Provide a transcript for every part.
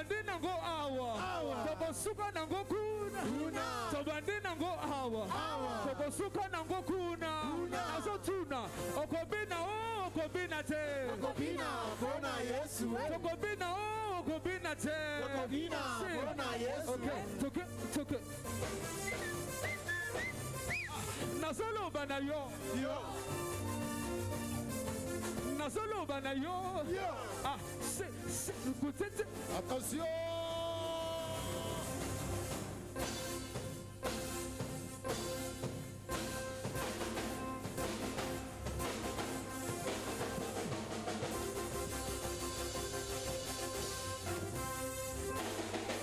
Tobandi nango awa. Tobosuka nango kuna. Tobandi nango awa. Tobosuka nango kuna. Nazotuna. Okobina okobina te. Okobina bona Yesu. Okobina okobina te. Okobina bona Yesu. Okay, toke. Nazolo bana yo. Nazolo bana yo. Ah, c'est attention.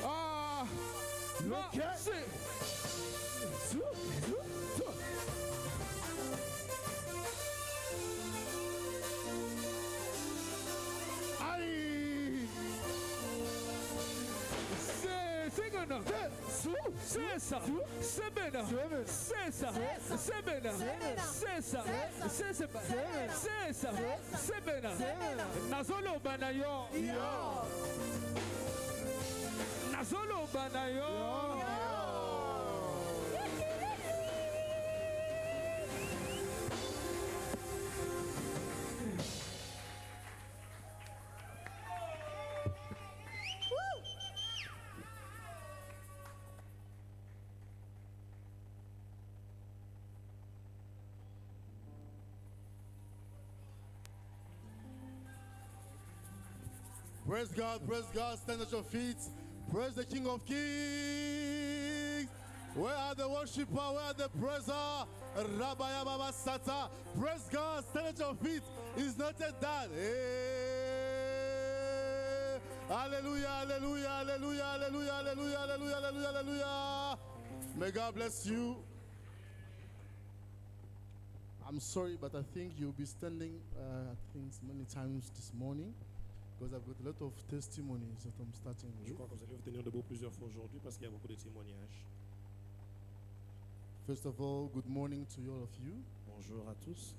Ah, ok. Cessa, sebena, cessa, sebena, cessa, cessa, sebena. Nazolo banayo, nazolo banayo. Praise God, stand at your feet. Praise the King of Kings. Where are the worshippers? Where are the praisers? Rabaya Baba Sata. Praise God, stand at your feet. It's not a dad. Hey. Hallelujah, hallelujah, hallelujah, hallelujah, hallelujah, hallelujah, hallelujah, hallelujah. May God bless you. I'm sorry, but I think you'll be standing many times this morning. Because I've got a lot of testimonies that I'm starting with. Je crois que vous allez vous tenir debout plusieurs fois aujourd'hui parce qu'il y a beaucoup de témoignages. First of all, good morning to all of you. Bonjour à tous.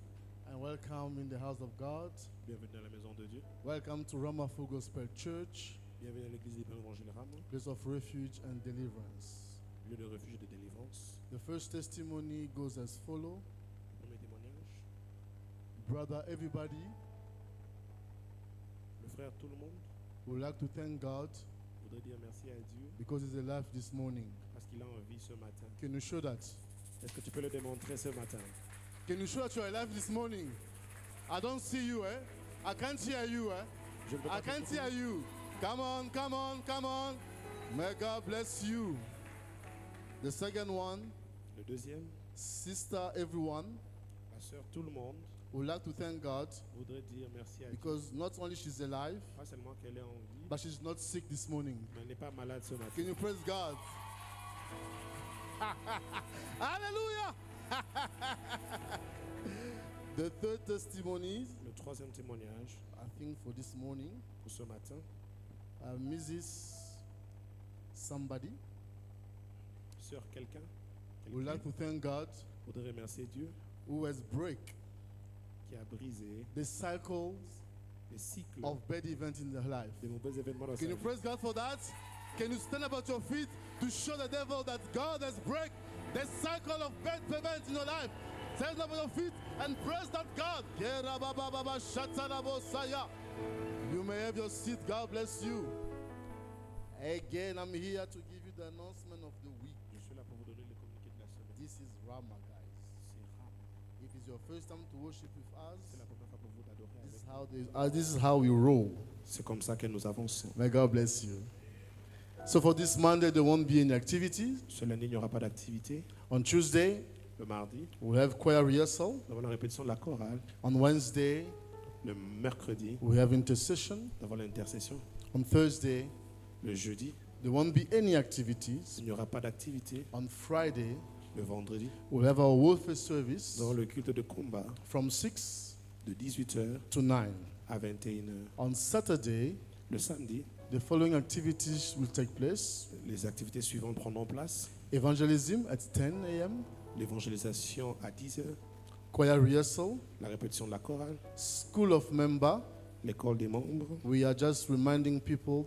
And welcome in the house of God. Bienvenue dans la maison de Dieu. Welcome to Ramafu Gospel Church. Bienvenue à l'église des Évangile Rama. Place of refuge and deliverance. Lieu de refuge et de délivrance. The first testimony goes as follows. Premier témoignage. Brother, everybody Le frère, tout le monde would like to thank God voudrait dire merci à Dieu because he's alive this morning. parce qu'il a en vie ce matin. Can you show that? Est-ce que tu peux le démontrer ce matin? Can you show that you're alive this morning? I don't see you, eh? I can't hear you, eh? Je ne peux I pas can't t'écouter. hear you. Come on, come on, come on. May God bless you. The second one, Le deuxième, sister, everyone la sœur, tout le monde would like to thank God voudrait dire merci à Dieu. because not only she's alive, Pas seulement qu'elle est en vie, but she's not sick this morning. mais elle n'est pas malade ce matin. Can you praise God? Hallelujah! The third testimony, Le troisième témoignage I think for this morning, pour ce matin, Mrs. Somebody sœur quelqu'un would like to thank God voudrait remercier Dieu who has break qui a brisé the cycles les cycles of bad events in their life. des mauvais événements dans sa Can you vie. praise God for that? Can you stand up at your feet to show the devil that God has break the cycle of bad events in your life? Stand up at your feet and praise that God. You may have your seat. God bless you. Again, I'm here to give you the announcement of the week. Je suis là pour vous donner le communiqué de la semaine. This is Rama, guys. C'est rare. If it's your first time to worship with C'est la us, première fois pour vous d'adorer this is avec how this is how we roll. C'est comme ça que nous avançons. May God bless you. So for this Monday, there won't be any activity. Ce lundi, il n'y aura pas d'activité. On Tuesday, Le mardi, we have choir rehearsal. nous avons la répétition de la chorale. On Wednesday, Le mercredi, we have intercession. nous avons l'intercession. On Thursday, Le jeudi, there won't be any activities. il n'y aura pas d'activité. On Friday, Le vendredi, we'll have our warfare service nous avons le culte de combat from 6 de 18h to 9. à 21h. On Saturday, Le samedi, the following activities will take place. les activités suivantes prendront place. Evangelism at 10 a.m., L'évangélisation à 10h, choir rehearsal, la répétition de la chorale, school of member. l'école des membres. We are just reminding people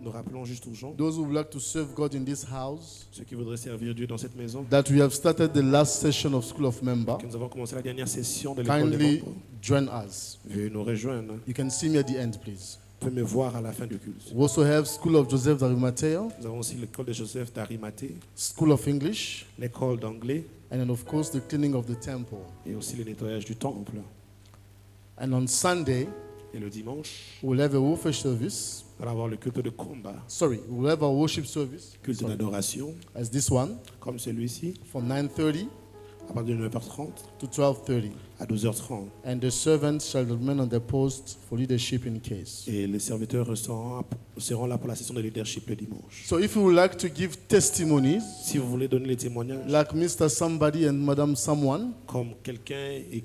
Nous rappelons juste aux gens, those who would like to serve God in this house, ceux qui voudraient servir Dieu dans cette maison, that we have started the last session of School of Member. que nous avons commencé la dernière session de l'école des Kindly membres. join us. Veuillez nous rejoindre. You can see me at the end, please. Vous pouvez me voir à la fin du culte. We also have School of Joseph d'Arimathea, Nous avons aussi l'école de Joseph d'Arimathée, School of English, l'école d'anglais and then of course the cleaning of the temple. et aussi le nettoyage du temple. And on Sunday, Et le dimanche, we'll have a warfare service. on va avoir le culte de combat, Sorry, we'll have a worship service culte d'adoration, as this one comme celui-ci, from 9:30 à partir de 9h30 to 12:30. à 12h30. And the servants shall remain on their post for leadership in case. Et les serviteurs seront là pour la session de leadership le dimanche. So if you would like to give testimonies, Si vous voulez donner les témoignages, like Mr. Somebody and Madam Someone, comme quelqu'un et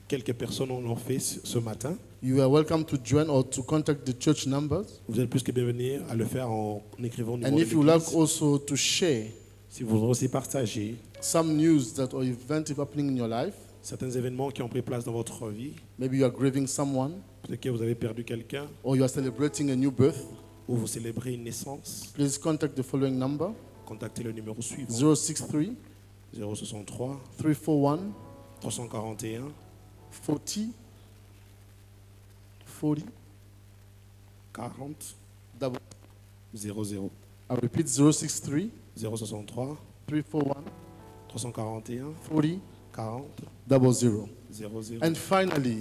quelques personnes l'ont fait ce matin, you are welcome to join or to contact the church numbers. vous êtes plus que bienvenus à le faire en écrivant au numéro And de if you would like l'église. also to share Si vous voulez aussi partager some news that or event is happening in your life, certains événements qui ont pris place dans votre vie, maybe you are grieving someone peut-être que vous avez perdu quelqu'un or you are celebrating a new birth, ou vous célébrez une naissance, please contact the following number: contactez le numéro suivant 063 063 341 341 40 40. 40 Double. 00 I repeat: 063 063 341 341 40 40 00. 00. And finally,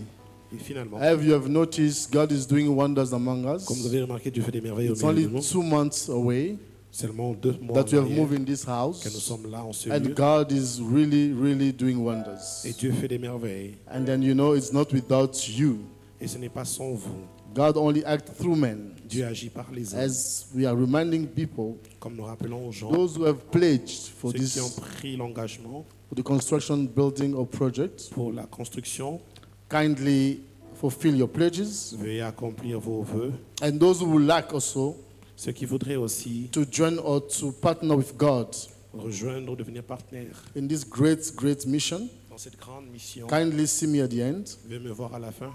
Et finalement, have you have noticed God is doing wonders among us? comme vous avez remarqué, Dieu fait des merveilles au It's milieu only de nous. 2 months away Seulement 2 mois that we have en arrière moved in this que nous house, sommes là en ce and lieu. God is really, really doing wonders. Et Dieu fait des merveilles. And then you know it's not without you. Et ce n'est pas sans vous. God only acts through men. Dieu agit par les hommes. As we are reminding people, Comme nous rappelons aux gens, those who have pledged for ceux qui ont this, pris l'engagement for the construction, building, or project, pour la construction, kindly fulfill your pledges. veuillez accomplir vos vœux. And those who would like also Ceux qui voudraient aussi to join or to partner with God rejoindre ou devenir partenaires in this great, great mission, dans cette grande mission, kindly see me at the end veuillez me voir à la fin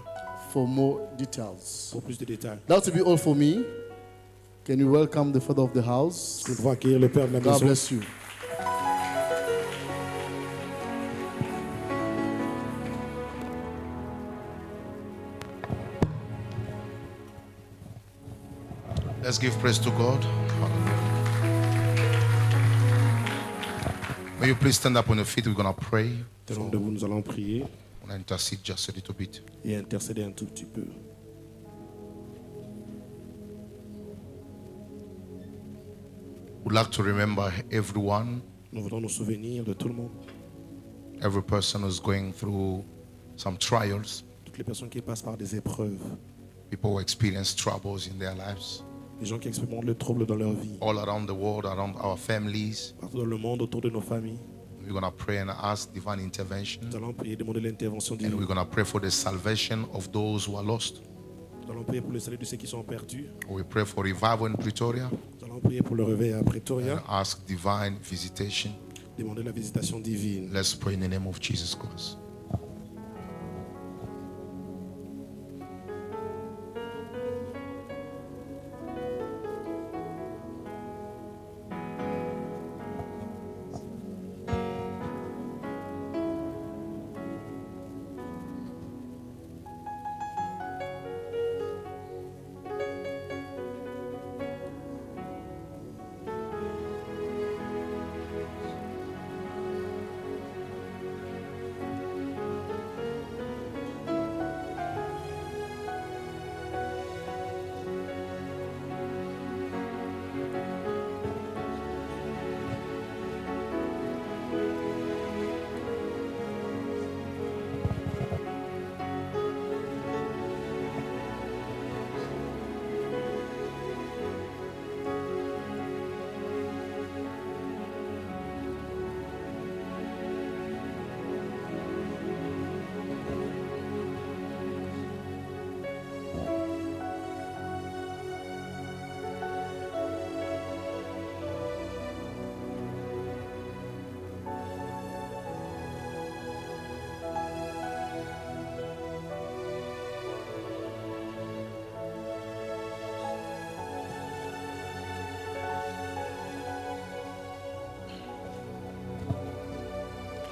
for more details. pour plus de détails. That will be all for me. Can you welcome the father of the house? Nous devons accueillir le Père de la God maison. bless you. Let's give praise to God. Hallelujah. Will you please stand up on your feet? We're going to pray. Tenons debout, nous allons prier I'm going to intercede just a little bit. et intercéder un tout petit peu. We'd like to remember everyone, Nous voulons nous souvenir de tout le monde, every person who's going through some trials. toutes les personnes qui passent par des épreuves, People who experience troubles in their lives. les gens qui expérimentent le trouble dans leur vie, All around the world, around our families. partout dans le monde, autour de nos familles. We're going to pray and ask divine intervention. Nous allons prier, demander l'intervention And divine. we're going to pray for the salvation of those who are lost. Nous allons prier pour le salut de ceux qui sont perdus. We pray for revival in Pretoria Nous allons prier pour le réveil à Pretoria, and ask divine visitation. demander la visitation divine. Let's pray in the name of Jesus Christ.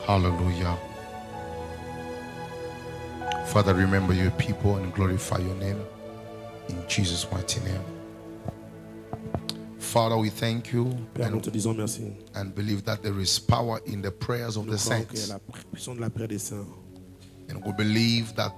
Hallelujah. Father, remember your people and glorify your name in Jesus' mighty name. Father, we thank you Père, nous te disons merci. and believe that there is power in the prayers of Nous the croyons qu'il y a saints. la puissance de la prière des saints. And we believe that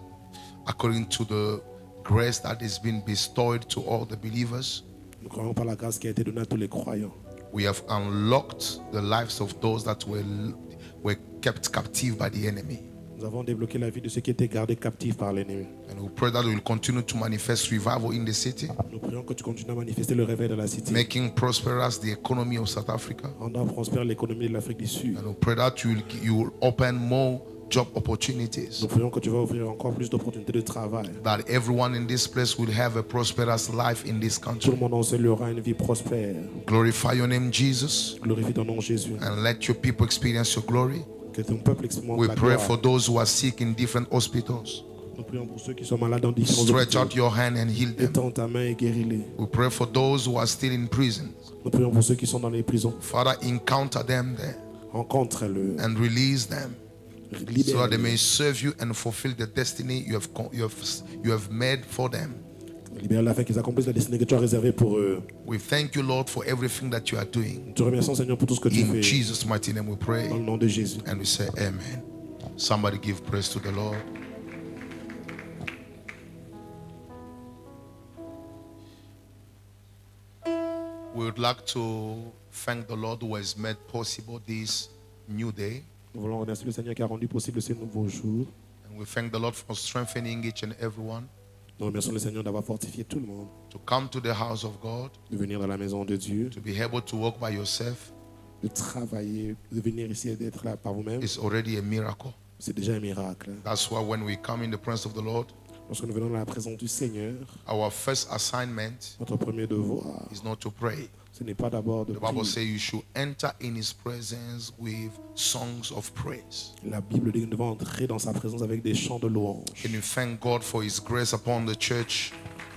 according to the grace that is being bestowed to all the believers, Nous croyons par la grâce qui a été donnée à tous les croyants. we have unlocked the lives of those that were kept captive by the enemy. Nous avons débloqué la vie de ceux qui étaient gardés captifs par l'ennemi. And we pray that we will continue to manifest revival in the city, Nous prions que tu continues à manifester le réveil de la cité, making prosperous the economy of South Africa. rendant prospère l'économie de l'Afrique du Sud. And we pray that you will open more job opportunities, Nous prions que tu vas ouvrir encore plus d'opportunités de travail. that everyone in this place will have a prosperous life in this Tout le country. monde en seul aura une vie prospère. Glorify your name, Jesus, Glorifie ton nom Jésus. and let your people experience your glory. Que ton peuple expérimente We la pray gloire. for those who are sick in different hospitals. Nous prions pour ceux qui sont malades dans différents Stretch out hôpitaux. your hand and heal them. Étends ta main et guéris-les. We pray for those who are still in prison. Nous prions pour ceux qui sont dans les prisons. Father, encounter them there Rencontre-le. and release them so that they Libère-les. may serve you and fulfill the destiny you have made for them. Libère-les afin qu'ils accomplissent la destinée que tu as réservée pour eux. We thank you, Lord, for everything that you are doing. Nous te remercions, Seigneur, pour tout ce que tu In fais. Jesus' mighty name we pray Dans le nom de Jésus. and we say amen. Somebody give praise to the Lord. We would like to thank the Lord who has made possible this new day. Nous voulons remercier le Seigneur qui a rendu possible ce nouveau jour. And we thank the Lord for strengthening each and everyone Nous remercions le Seigneur d'avoir fortifié tout le monde, to come to the house of God, de venir dans la maison de Dieu, to be able to walk by yourself. de travailler, de venir ici et d'être là par vous-même. It's already a miracle. C'est déjà un miracle. That's why when we come in the presence of the Lord, Lorsque nous venons dans la présence du Seigneur, our first assignment notre premier devoir, is not to pray. ce n'est pas d'abord de The Bible prier. says you should enter in his presence with songs of praise. La Bible dit que nous devons entrer dans sa présence avec des chants de louange. Can you thank God for his grace upon the church?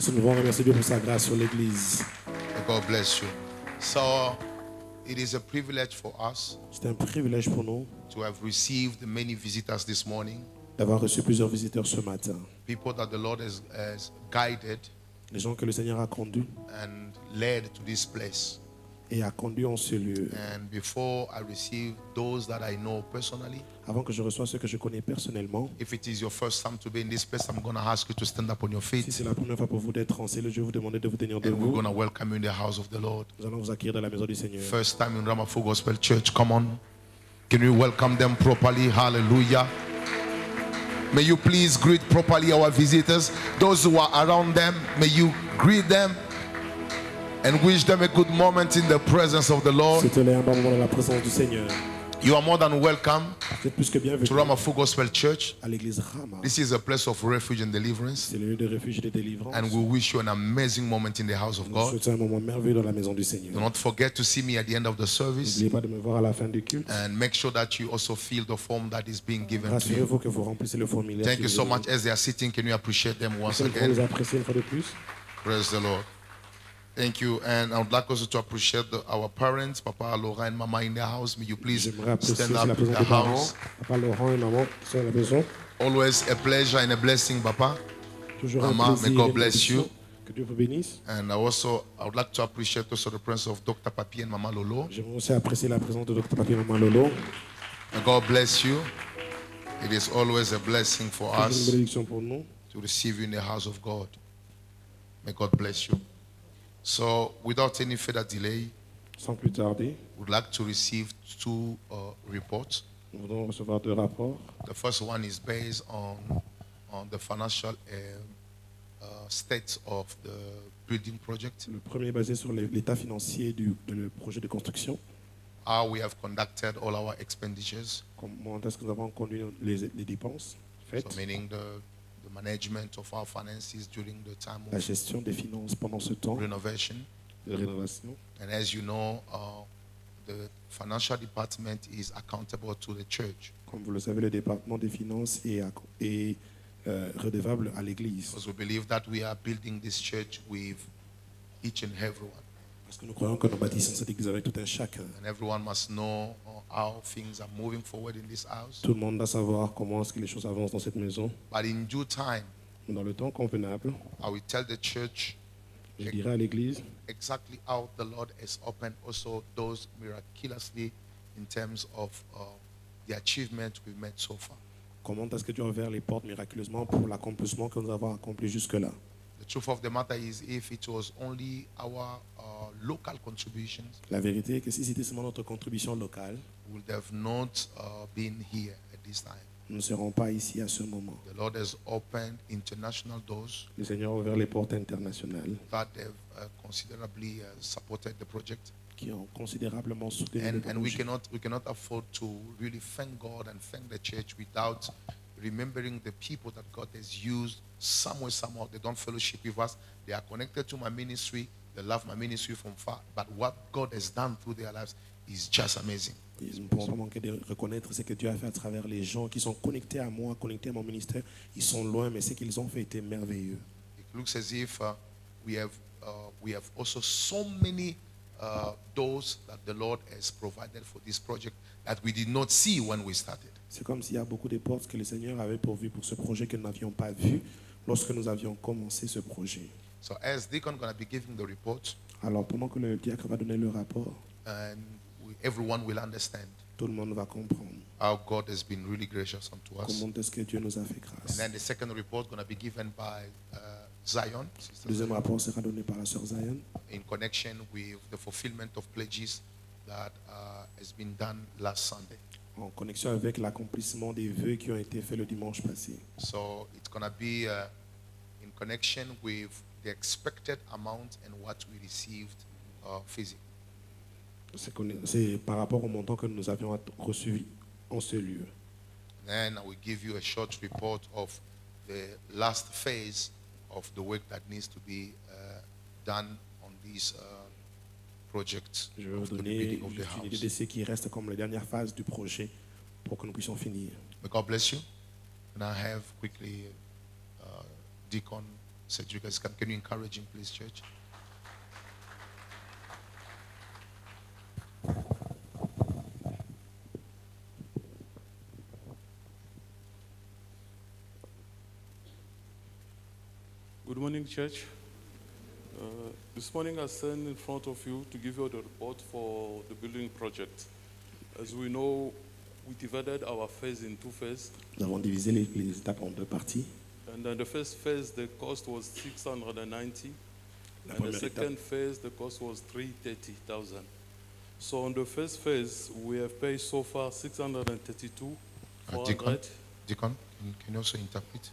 Nous devons remercier Dieu pour sa grâce sur l'Église. May God bless you. So it is a privilege for us C'est un privilège pour nous to have received many visitors this morning, d'avoir reçu plusieurs visiteurs ce matin. people that the Lord has guided Les gens que le Seigneur a conduits and led to this place. et a conduits en ce lieu. And before I receive those that I know personally, Avant que je reçoive ceux que je connais personnellement, if it is your first time to be in this place, I'm going to ask you to stand up on your si feet. c'est la première fois pour vous d'être en cellule, je vais vous demander de vous tenir And we're debout. going to welcome you in the house of the Lord. Nous allons vous accueillir dans la maison du Seigneur. First time in Ramafu Gospel Church. Come on. Can we welcome them properly? Hallelujah. May you please greet properly our visitors. Those who are around them, may you greet them and wish them a good moment in the presence of the Lord. C'était un bon moment dans la présence du Seigneur. You are more than welcome Vous êtes plus que bienvenue to Ramafu Gospel Church. à l'église Rama. This is a place of refuge and deliverance. C'est le lieu de refuge et de délivrance. And we wish you an amazing moment in the house of Nous God. souhaitons un moment merveilleux dans la maison du Do Seigneur. not forget to see me at the end of the service. N'oubliez pas de me voir à la fin du culte. And make sure that you also fill the form that is being given to you. Rassurez-vous que vous remplissez le formulaire. Thank you so qui vous est much. As they are sitting, can you appreciate them once donné. Nous allons again? les apprécier une fois de plus. Praise the Lord. Thank you. And I would like also to appreciate our parents, Papa, Laura, and Mama in the house. May you please J'aimerais apprécier stand aussi up la in présence the des parents, house. papa Laurent et maman qui sont à la maison. Always a pleasure and a blessing, Papa. Toujours un Mama, plaisir. may God et une bless you. bénédiction. Que Dieu vous bénisse. And I would like to appreciate also the presence of Dr. Papi and Mama Lolo. J'aimerais aussi apprécier la présence de Dr. Papi et maman Lolo. May God bless you. It is always a blessing for C'est une us bénédiction pour nous. to receive you in the house of God. May God bless you. So, without any further delay, Sans plus tarder, we'd like to receive two reports. nous voudrons recevoir deux rapports. The first one is based on the financial state of the building project, Le premier est basé sur l'état financier du projet de construction. how we have conducted all our expenditures, Comment est-ce que nous avons conduit les dépenses faites, so meaning the management of our finances during the time la of gestion des finances pendant ce temps renovation. de rénovation. And as you know, the financial department is accountable to the church. Comme vous le savez, le département des finances est redevable à l'Église. Because we believe that we are building this church with each and everyone. Parce que nous croyons que nous bâtissons cette église avec tout un chacun. And everyone must know how things are moving forward in this house. Tout le monde doit savoir comment est-ce que les choses avancent dans cette maison. But in due time, Dans le temps convenable, I will tell the church je dirai à l'église exactly how the Lord has opened also those miraculously in terms of the achievement we've made so far. comment est-ce que Dieu a ouvert les portes miraculeusement pour l'accomplissement que nous avons accompli jusque-là. The truth of the matter is, if it was only our local contributions, La vérité est que si c'était seulement notre contribution locale, we would have not been here at this time. nous ne serons pas ici à ce moment. The Lord has opened international doors Le Seigneur a ouvert les portes internationales that have considerably supported the project. qui ont considérablement soutenu le And we projet. cannot afford to really thank God and thank the church without remembering the people that God has used somewhere, somehow. They don't fellowship with us. They are connected to my ministry. They love my ministry from far. But what God has done through their lives is just amazing. Et nous ne pouvons pas manquer de reconnaître ce que Dieu a fait à travers les gens qui sont connectés à moi, connectés à mon ministère. Ils sont loin, mais ce qu'ils ont fait était merveilleux. It looks as if we have also so many doors that the Lord has provided for this project that we did not see when we started. C'est comme s'il y a beaucoup de portes que le Seigneur avait pourvues pour ce projet que nous n'avions pas vu lorsque nous avions commencé ce projet. So as Deacon going to be giving the report, Alors, pendant que le diacre va donner le rapport, and everyone will understand tout le monde va comprendre how God has been really gracious unto us. comment est-ce que Dieu nous a fait And grâce. then the second report going to be given by Zion, Sister Le deuxième Zion, rapport sera donné par la sœur Zion in connection with the fulfillment of pledges that has been done last Sunday. en connexion avec l'accomplissement des vœux qui ont été faits le dimanche passé. So it's going to be in connection with the expected amount and what we received physically. C'est par rapport au montant que nous avions reçu en ce lieu. Then I will give you a short report of the last phase of the work that needs to be done on this project Je vais vous of the donner building of the juste une idée house. de ce qui reste comme la dernière phase du projet pour que nous puissions finir. May God bless you. And I have quickly Deacon Cedric. Can you encourage him, please, church? Good morning, church. This morning I stand in front of you to give you the report for the building project. As we know, we divided our phase in two phases. Nous avons divisé les étapes en deux parties. And then the first phase, the cost was 690. La And the première étape, second phase, the cost was 330,000. So on the first phase, we have paid so far 632, Deacon, 400. Deacon, can you also interpret?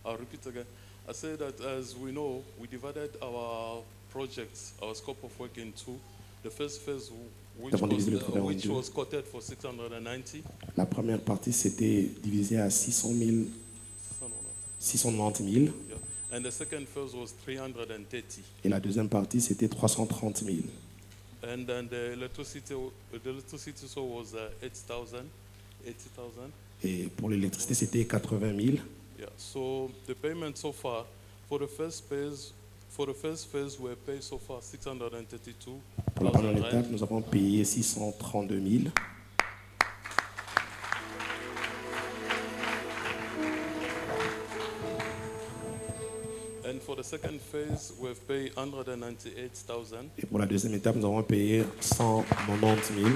I'll repeat again. I say that as we know, we divided our projects, our scope of work in two. The first phase, which Nous avons divisé le travail en which deux. was quoted for 690. La première partie, c'était divisé à 690 000. Yeah. And the second phase was 330. Et la deuxième partie, c'était 330 000. And then the electricity so was 80,000. Et pour l'électricité, c'était 80 000. Yeah. So the payment so far for the first phase, we have paid so far 632. Pour la première étape, nous avons payé 632 000. And for the second phase, we have paid 198,000. Et pour la deuxième étape, nous avons payé 190 000.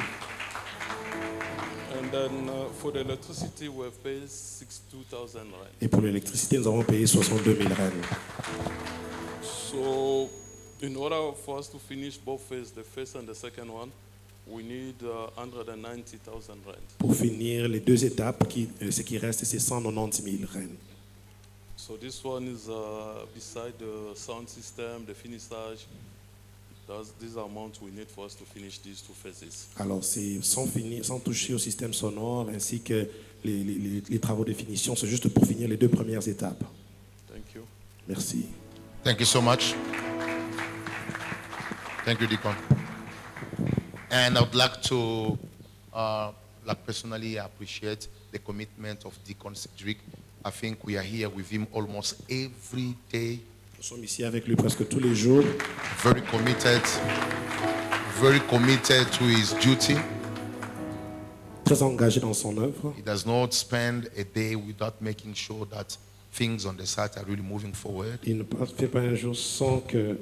And then for the electricity, we have paid 62,000 rand. Et pour l'électricité, nous avons payé 62 000 rand. So, in order for us to finish both phases, the first and the second one, we need 190,000 rand. Pour finir les deux étapes, ce qui reste, c'est 190 000 rand. So this one is beside the sound system, the finissage. These are amounts we need for us to finish these two phases. Alors, c'est sans toucher au système sonore ainsi que les travaux de finition. C'est juste pour finir les deux premières étapes. Thank you. Merci. Thank you so much. Thank you, Deacon. And I would like to personally appreciate the commitment of Deacon Cedric I think we are here with him almost every day. Nous sommes ici avec lui presque tous les jours. Very committed to his duty. Très engagé dans son œuvre. He does not spend a day without making sure that things on the site are really moving forward. Il ne fait pas un jour sans que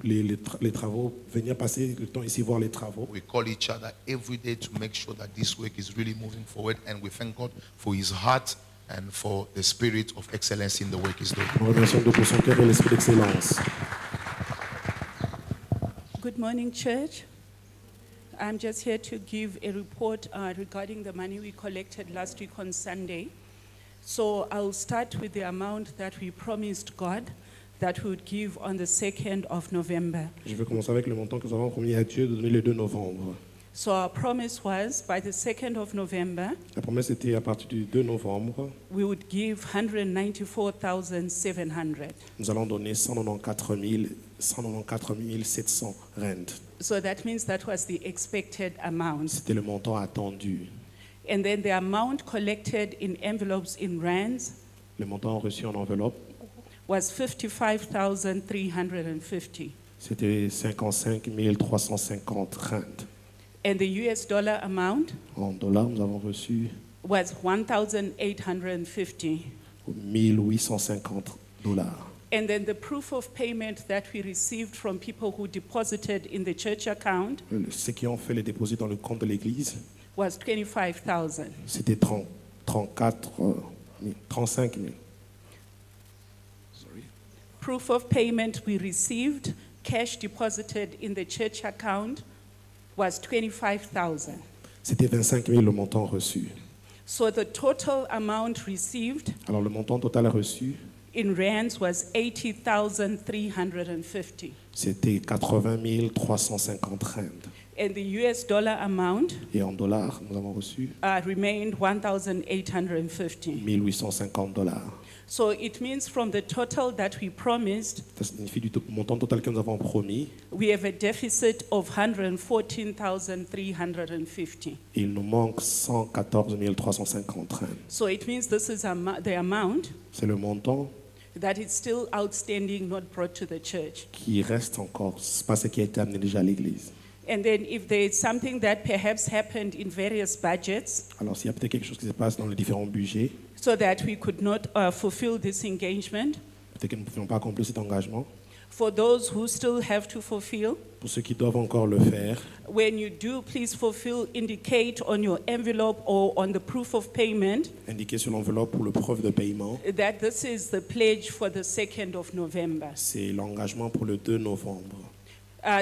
les travaux, venir passer le temps ici voir les travaux. We call each other every day to make sure that this work is really moving forward, and we thank God for his heart and for the spirit of excellence in the work he's doing. Nous remercions Dieu pour son cœur et l'esprit d'excellence. Good morning, church. I'm just here to give a report regarding the money we collected last week on Sunday. So I'll start with the amount that we promised God that we would give on the 2nd of November. Je vais commencer avec le montant que nous avons promis à Dieu de donner le 2 novembre. So our promise was by the 2nd of November, La promesse était à partir du 2 novembre, we would give 194,700. nous allons donner 194 700 rand. So that means that was the expected amount. C'était le montant attendu. And then the amount collected in envelopes in rands Le montant reçu en enveloppe, was 55,350. c'était 55 350 rand. And the US dollar amount En dollars, nous avons reçu was 1,850. 1850 $. And then the proof of payment that we received from people who deposited in the church account Ceux qui ont fait les dépôts dans le compte de l'église, was 25,000. c'était 35 000. Proof of payment we received, cash deposited in the church account, was 25,000. C'était 25 000 le montant reçu. So the total amount received Alors le montant total reçu, in rands was 80,350. c'était 80 350 rand. And the US dollar amount Et en dollars, nous avons reçu remained 1,850. 1850 $. So it means from the total that we promised, Ça signifie du montant total que nous avons promis, we have a deficit of 114,350. il nous manque 114 350 rand. So it means this is the amount C'est le montant that is still outstanding, not brought to the church. qui reste encore, c'est pas ce qui a été amené déjà à l'église. And then if there is something that perhaps happened in various budgets, Alors s'il y a peut-être quelque chose qui se passe dans les différents budgets, so that we could not fulfill this engagement, peut-être que nous ne pouvions pas accomplir cet engagement. for those who still have to fulfill, Pour ceux qui doivent encore le faire, when you do, please fulfill, indicate on your envelope or on the proof of payment indiquez sur l'enveloppe pour le preuve de paiement, that this is the pledge for the 2nd of November. c'est l'engagement pour le 2 novembre.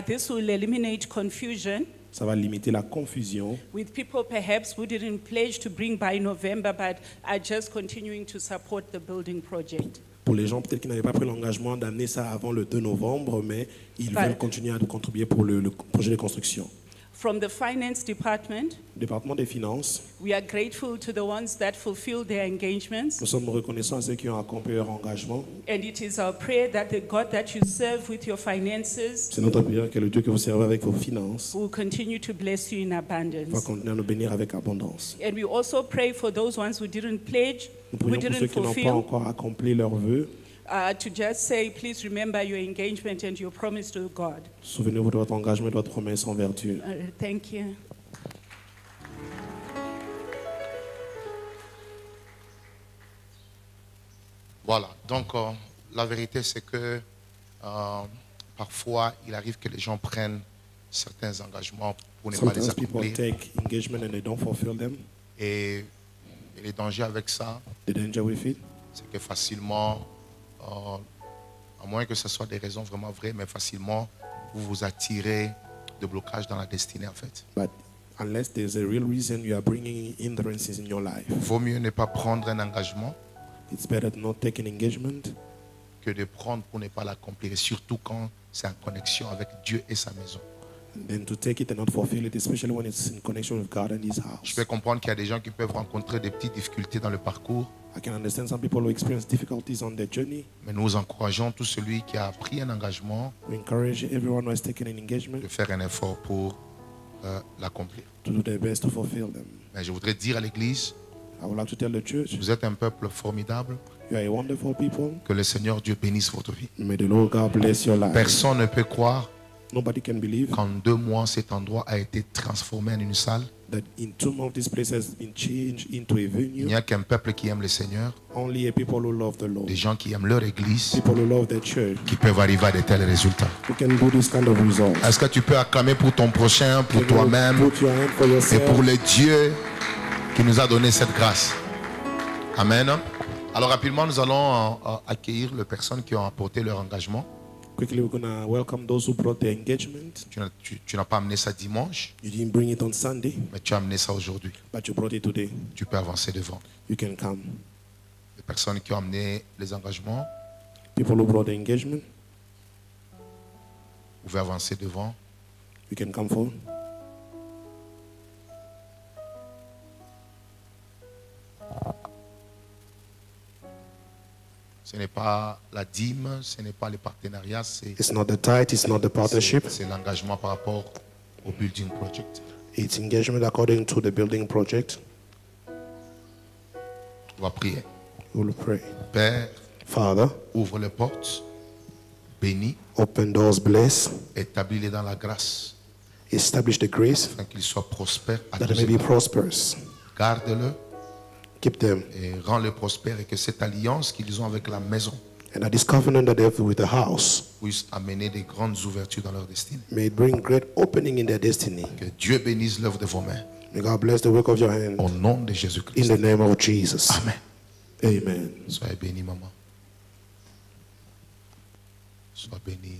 This will eliminate confusion Ça va limiter la confusion with people perhaps who didn't pledge to bring by November but are just continuing to support the building project. pour les gens peut-être qui n'avaient pas pris l'engagement d'amener ça avant le 2 novembre, mais ils Right. veulent continuer à contribuer pour le projet de construction. From the finance department, Le département des finances, we are grateful to the ones that fulfill their engagements. nous sommes reconnaissants à ceux qui ont accompli leur engagement. And it is our prayer that the God that you serve with your finances C'est notre prière que le Dieu que vous servez avec vos finances will continue to bless you in va abundance. continuer à nous bénir avec abondance. And we also pray for those ones who didn't pledge, Nous who prions pour ceux didn't qui n'ont pas fulfill, encore accompli leurs vœux. to just say, please remember your engagement and your promise to God. Souvenez-vous de votre engagement et de votre promesse envers Dieu. Thank you. Voilà, donc la vérité c'est que parfois il arrive que les gens prennent certains engagements pour ne pas les Sometimes people accomplir. take engagement and they don't fulfill them. Et le danger avec ça, The danger with it c'est que facilement, à moins que ce soit des raisons vraiment vraies, mais facilement, vous vous attirez de blocages dans la destinée en fait. But unless there's a real reason you are bringing hindrances in your life, Vaut mieux ne pas prendre un engagement it's better to not take an engagement que de prendre pour ne pas l'accomplir, et surtout quand c'est en connexion avec Dieu et sa maison. than to take it and not fulfill it, especially when it's in connection with God and His Je house. peux comprendre qu'il y a des gens qui peuvent rencontrer des petites difficultés dans le parcours, I can understand some people who experience difficulties on their journey. mais nous encourageons tout celui qui a pris un engagement We encourage everyone who has taken an engagement de faire un effort pour l'accomplir. to do their best to fulfill them. Mais je voudrais dire à l'Église, I would like to tell the church, vous êtes un peuple formidable. you are a wonderful people. Que le Seigneur Dieu bénisse votre vie. May the Lord God bless your life. Personne ne peut croire Nobody can believe qu'en 2 mois, cet endroit a été transformé en une salle. that in 2 months this place has been changed into a Il venue. n'y a qu'un peuple qui aime le Seigneur, Only a people who love the Lord, des gens qui aiment leur église, people who love their church, qui peuvent arriver à de tels résultats. who can do this kind of results. Est-ce que tu peux acclamer pour ton prochain, pour Can you toi-même put your hand for et yourself? pour le Dieu qui nous a donné cette grâce? Amen. Alors rapidement, nous allons accueillir les personnes qui ont apporté leur engagement. Quickly, we're going to welcome those who brought their engagement. Tu n'as pas amené ça dimanche, You didn't bring it on Sunday, mais tu as amené ça aujourd'hui. but you brought it today. Tu peux avancer devant. You can come. Les personnes qui ont amené les engagements, People who brought the engagement, vous pouvez avancer devant. you can come forward. Ce n'est pas la dîme, ce n'est pas le partenariat, It's not the tithe, it's not the partnership. c'est l'engagement par rapport au building project. It's engagement according to the building project. On va prier. We will pray. Père, Father, ouvre les portes, bénis, open doors, bless, établis-les dans la grâce, establish the grace afin qu'ils soient prospères à that tous they may be égards. prosperous. Garde-le Keep them. et rends-le prospère et que cette alliance qu'ils ont avec la maison And that this covenant that they have with the house puisse amener des grandes ouvertures dans leur destinée. may bring great opening in their destiny. Que Dieu bénisse l'œuvre de vos mains. May God bless the work of your hand. Au nom de In Jésus-Christ. the name of Jesus. Amen. Amen. Soyez bénis, maman. Sois béni.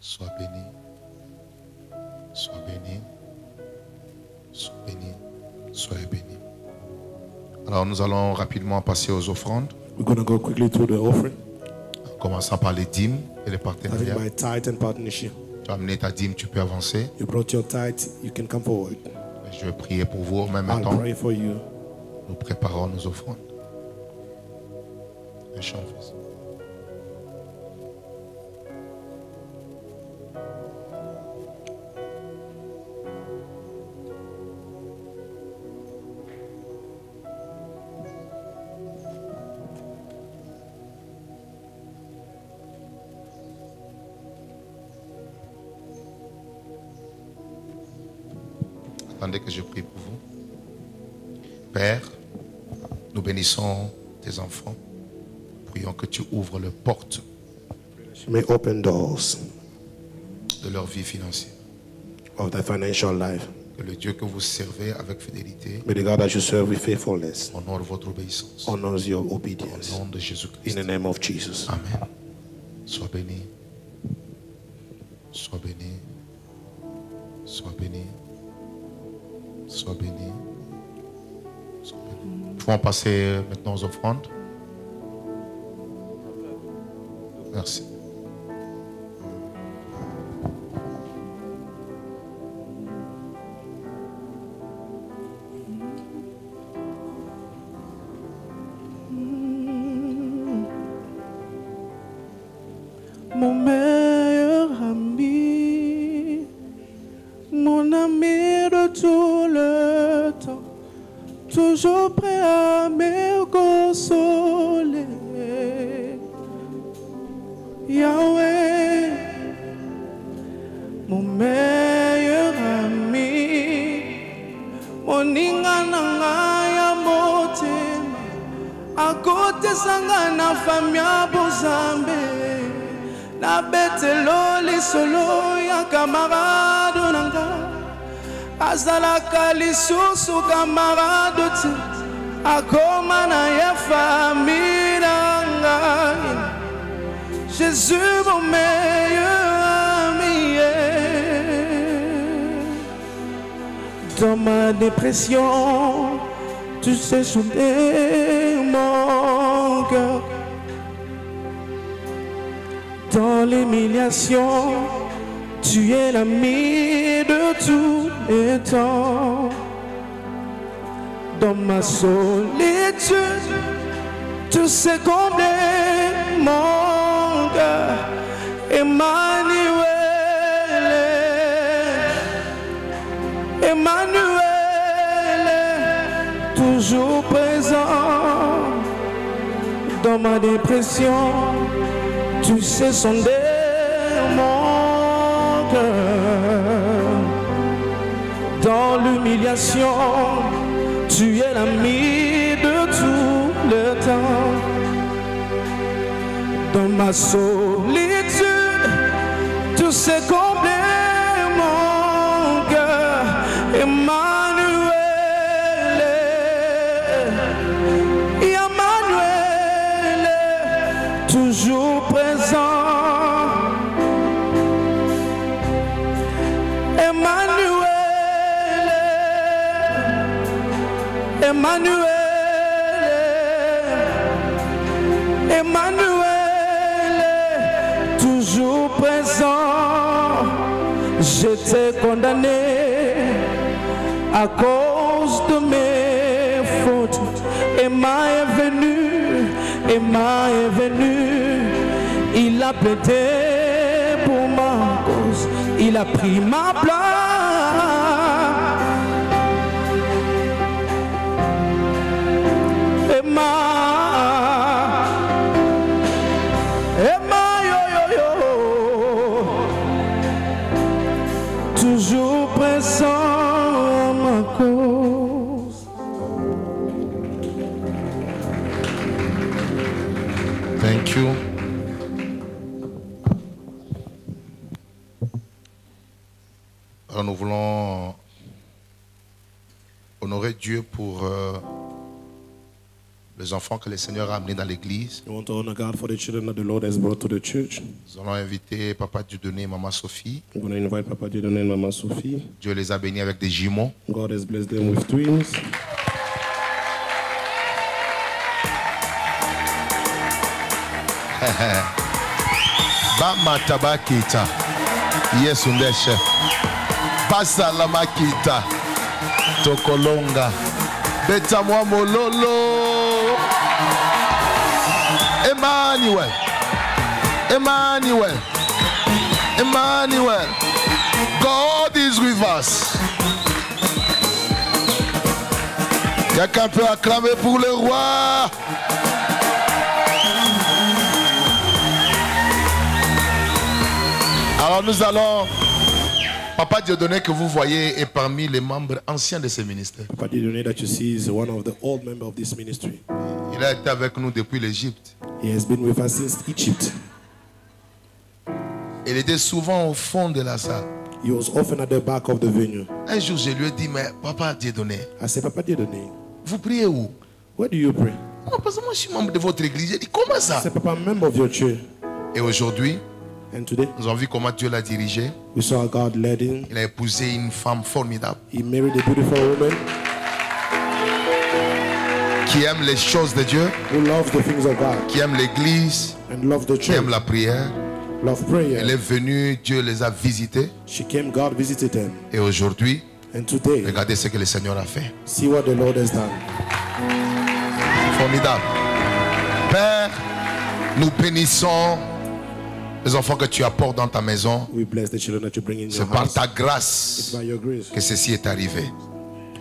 Sois béni. Sois béni. Sois béni. Soyez béni. Alors nous allons rapidement passer aux offrandes, We're going to go quickly through the offering. en commençant par les dîmes et les I think partenariats. by tithe and partnership. Tu as amené ta dîme, tu peux avancer. You brought your tithe, you can come forward. Je vais prier pour vous en même I'll temps. pray for you. Nous préparons nos offrandes. Un chant, fils. Attendez que je prie pour vous. Père, nous bénissons tes enfants. Prions que tu ouvres les portes You may open doors de leur vie financière. of their financial life. Que le Dieu que vous servez avec fidélité May the God that you serve with faithfulness honore votre obéissance. honors your Au obedience. nom de In Jésus-Christ. the name of Jesus. Amen. Sois béni. Sois béni. Sois béni. Sois béni. Sois béni. Nous pouvons passer maintenant aux offrandes. Merci. Mon meilleur ami, mon ami de tout le temps, toujours prêt à me consoler. Yahweh, mon meilleur ami, mon ingananga motema, à côté sangana famia bozambe. Na betelo lisolo ya camarade nanga azalaka lisusu camarade te akoma na ya famille nanga Jésus mon meilleur ami dans ma dépression tu sais souder mon cœur. Dans l'humiliation, tu es l'ami de tous les temps. Dans ma solitude, tu sais combler mon cœur. Emmanuel, Emmanuel, toujours présent dans ma dépression. Tu sais sonder mon cœur. Dans l'humiliation, tu es l'ami de tout le temps. Dans ma solitude, tu sais combler mon cœur. Emmanuel, Emmanuel, toujours présent. Emmanuel, Emmanuel, Emmanuel, toujours présent. J'étais condamné à cause de mes fautes. Emma est venu, Emma est venu. Il a plaidé pour ma cause, il a pris ma place. Emma, Emma, yo, yo, yo, toujours présent à ma cause. Thank you. Alors nous voulons honorer Dieu pour les enfants que le Seigneur a amenés dans l'église. We want to honor God for the children that the Lord has brought to the church. Nous allons inviter Papa Dieudonné et Maman Sophie. We're going to invite Papa Dieudonné and Mama Sophie. Dieu les a bénis avec des jumeaux. God has blessed them with twins. Bama tabakita. Yes, undeshe. Basa lamakita. Tokolonga. Beta mwa mololo. Emmanuel. Emmanuel. Emmanuel. God is with us. Quelqu'un peut acclamer pour le roi. Alors nous allons... Papa Dieudonné que vous voyez est parmi les membres anciens de ce ministère. Papa Dieudonné that you see is one of the old members of this ministry. Il a été avec nous depuis l'Égypte. He has been with us since Egypt. Il était souvent au fond de la salle. He was often at the back of the venue. Un jour, je lui ai dit, mais Papa Dieudonné, I said, Papa Dieudonné, vous priez où? where do you pray? Non, parce que moi je suis membre de votre église. J'ai dit, comment ça? I said, Papa, I'm a member of your church. Et aujourd'hui, And today, nous avons vu comment Dieu l'a dirigé. we saw God led him. Il a épousé une femme formidable He married a beautiful woman qui aime les choses de Dieu, who loves the things of God qui aime l'église, and loves the qui church, aime la prière. love Elle prayer. est venue, Dieu les a visités. She came, God visited them. Et aujourd'hui, And today, regardez ce que le Seigneur a fait. see what the Lord has done. Formidable. Père, nous bénissons les enfants que tu apportes dans ta maison. We bless the children that you bring in your C'est par house. ta It's grâce by your grace. que ceci est arrivé.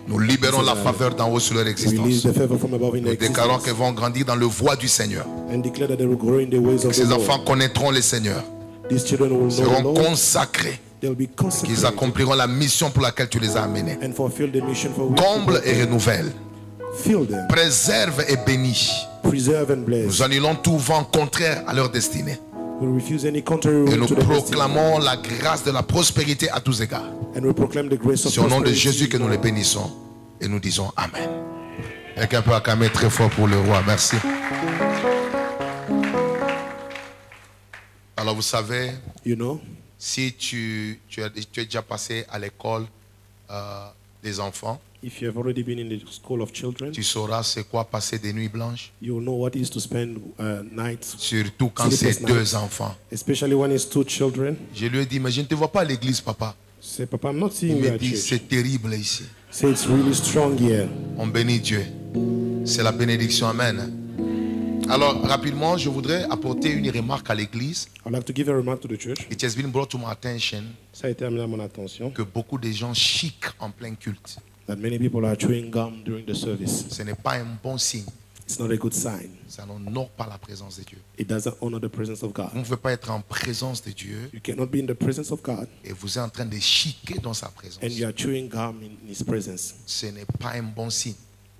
Nous libérons la faveur d'en haut sur leur We release existence. the favor from above in their Nous déclarons existence qu'elles vont grandir dans le voie du Seigneur. and declare that they will grow in the ways of the Ces enfants Lord. connaîtront le Seigneur, These children will know the seront Lord. consacrés, They'll be qu'ils consecrated accompliront la mission pour laquelle tu les as amenés. and fulfill the mission for which Comble you et renouvelle, fill them, préserve et bénis. preserve and bless. Nous annulons tout vent contraire à leur destinée. We refuse any contrary Et will nous to the destiny. proclamons la grâce de la prospérité à tous égards. And we proclaim the grace of C'est au nom de prosperity. Jésus que nous les bénissons et nous disons Amen. Quelqu'un peut acclamer très fort pour le roi. Merci. Alors vous savez, You know, si tu es déjà passé à l'école des enfants, if you have already been in the school of children, tu sauras c'est quoi passer des nuits blanches, you'll know what it is to spend nights, surtout quand Sleepless c'est nights. 2 enfants. especially when it's 2 children. Je lui ai dit, mais je ne te vois pas à l'église, papa. Say, Papa, I'm not Il seeing you me at dit, church. c'est terrible ici. Say, it's really strong here. On bénit Dieu. C'est la bénédiction. Amen. Alors, rapidement, je voudrais apporter une remarque à l'église. I'd like to give a remark to the church. It has been brought to my attention Ça a été amené à mon attention que beaucoup de gens chic en plein culte. that many people are chewing gum during the service. Ce n'est pas un bon signe. It's not a good sign. Ça n'honore pas la présence de Dieu. It doesn't honor the presence of God. Vous ne pouvez pas être en présence de Dieu You cannot be in the presence of God et vous êtes en train de chiquer dans sa présence. and you are chewing gum in His presence. Ce n'est pas un bon signe.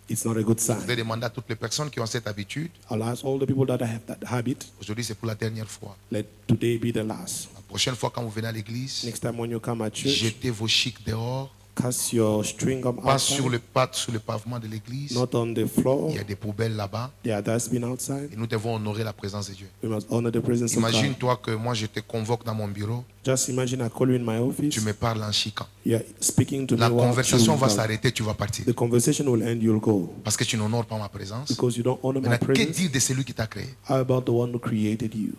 It's not a good Je vais sign. demander à toutes les personnes qui ont cette habitude. I'll ask all the people that have that habit, Aujourd'hui, c'est pour la dernière fois. let today be the last. La prochaine fois, quand vous venez à l'église, Next time when you come at church, jetez vos chics dehors, cast your string gum pas sur outside, le pavement de l'église. not on the floor. Il y a des poubelles là-bas. There are dustbin outside. Et nous devons honorer la présence de Dieu. We must honor the presence of God. Imagine-toi que moi, je te convoque dans mon bureau. Just imagine I call you in my office. Tu me parles en chiquant. You're speaking to La me while conversation chewing va gum. s'arrêter, tu vas partir. The conversation will end, you'll go. Parce que tu n'honores pas ma présence. Because you don't honor my Maintenant, que presence. dire de celui qui t'a créé? How about the one who created you?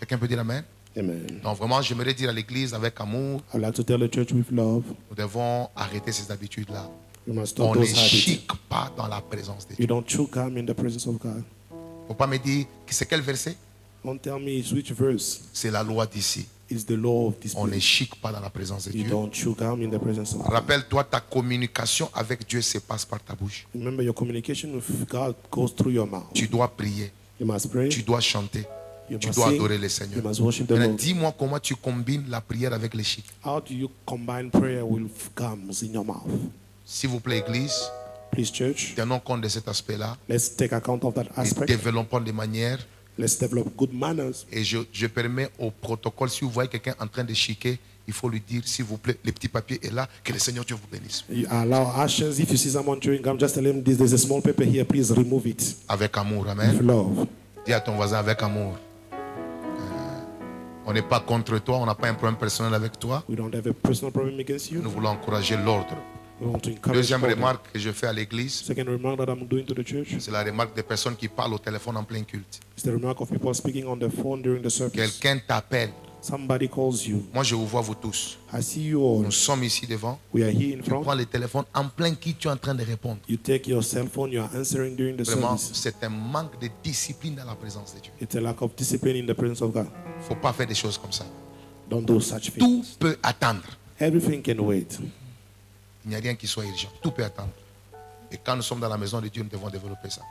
Quelqu'un peut dire Amen? Amen. Non, vraiment, j'aimerais dire à l'église avec amour, I'd like to tell the church with love, nous devons arrêter ces habitudes-là. we must On stop ne those habits. chique pas dans la présence de Dieu. You don't chew gum in the presence of God. Faut pas me dire que c'est quel verset? Don't tell me it's which verse. C'est la loi d'ici. It's the law of this On ne place. chique pas dans la présence de You Dieu. don't chew gum in the presence of God. Rappelle-toi, ta communication avec Dieu se passe par ta bouche. Remember, your communication with God goes through your mouth. Tu dois prier, You must pray. tu dois chanter, You tu must dois sing. adorer le You Seigneur. must worship the Maintenant, Lord. dis-moi comment tu combines la prière avec les chics. How do you combine prayer with gums in your mouth? S'il vous plaît, Église, Please, church, tenons compte de cet aspect-là let's take account of that et aspect. développons des manières. Let's develop good manners. Et je permets au protocole, si vous voyez quelqu'un en train de chiquer, il faut lui dire, s'il vous plaît, le petit papier est là, que le Seigneur Dieu vous bénisse. You allow actions. If you see someone chewing gum, just tell him there's a small paper here. Please remove it. Avec amour, With amen. love. Dis à ton voisin avec amour. On n'est pas contre toi, on n'a pas un problème personnel avec toi. We don't have a personal problem against you. Nous voulons encourager l'ordre. We want to encourage. Deuxième order. remarque que je fais à l'église, Second remark that I'm doing to the church c'est la remarque des personnes qui parlent au téléphone en plein culte. is the remark of people speaking on the phone during the service. Quelqu'un t'appelle. Somebody calls you. Moi, je vous vois, vous tous. I see you all. Nous sommes ici devant. We are here in Tu front. prends le téléphone en plein qui tu es en train de répondre. You take your cell phone. You are answering during the Vraiment, service. c'est un manque de discipline dans la présence de Dieu. It's a lack of discipline in the presence of God. Il ne faut pas faire des choses comme ça. Don't do such Tout things. peut attendre. Everything can wait. Il n'y a rien qui soit urgent. Tout peut attendre. Et quand nous sommes dans la maison de Dieu, nous devons développer ça.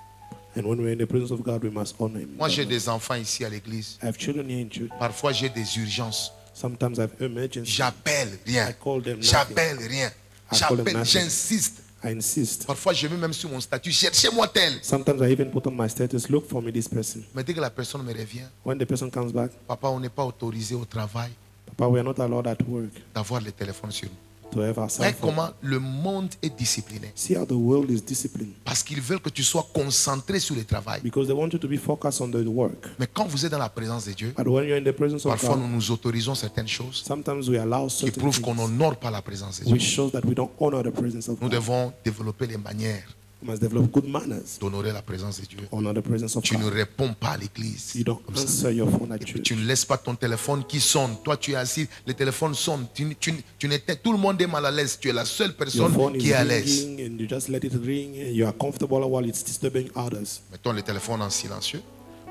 And when we're in the presence of God, we must honor Him. Moi, j'ai des enfants ici à l'église. I have children here in church. Parfois, j'ai des urgences. Sometimes I have emergencies. J'appelle rien. I call them nothing. J'appelle rien. I call them J'appelle, nothing. j'insiste. I insist. Parfois, je mets même sur mon statut, cherchez-moi tel. Sometimes I even put on my status, look for me this person. Mais dès que la personne me revient, When the person comes back, papa, on n'est pas autorisé au travail Papa, we are not allowed at work d'avoir le téléphone sur nous. to have our cell Voyez phone. comment le monde est discipliné. See how the world is disciplined. Parce qu'ils veulent que tu sois concentré sur le travail. Because they want you to be focused on the work. Mais quand vous êtes dans la présence de Dieu, But when you're in the presence of parfois nous God, nous autorisons certaines choses sometimes we allow qui certain prouvent qu'on things n'honore pas la présence de Dieu. which shows that we don't honor the presence of Nous God. devons développer les manières We must develop good manners. d'honorer la présence de Dieu. Honor the presence of Tu ne God. réponds pas à l'église. You don't comme ça. answer your phone at Et puis, church. tu ne laisses pas ton téléphone qui sonne. Toi, tu es assis, le téléphone sonne. Tu n'étais, tout le monde est mal à l'aise. Tu es la seule Your personne phone qui is est à l'aise. ringing and you just let it ring and you are comfortable while it's disturbing others. Mettons le téléphone en silencieux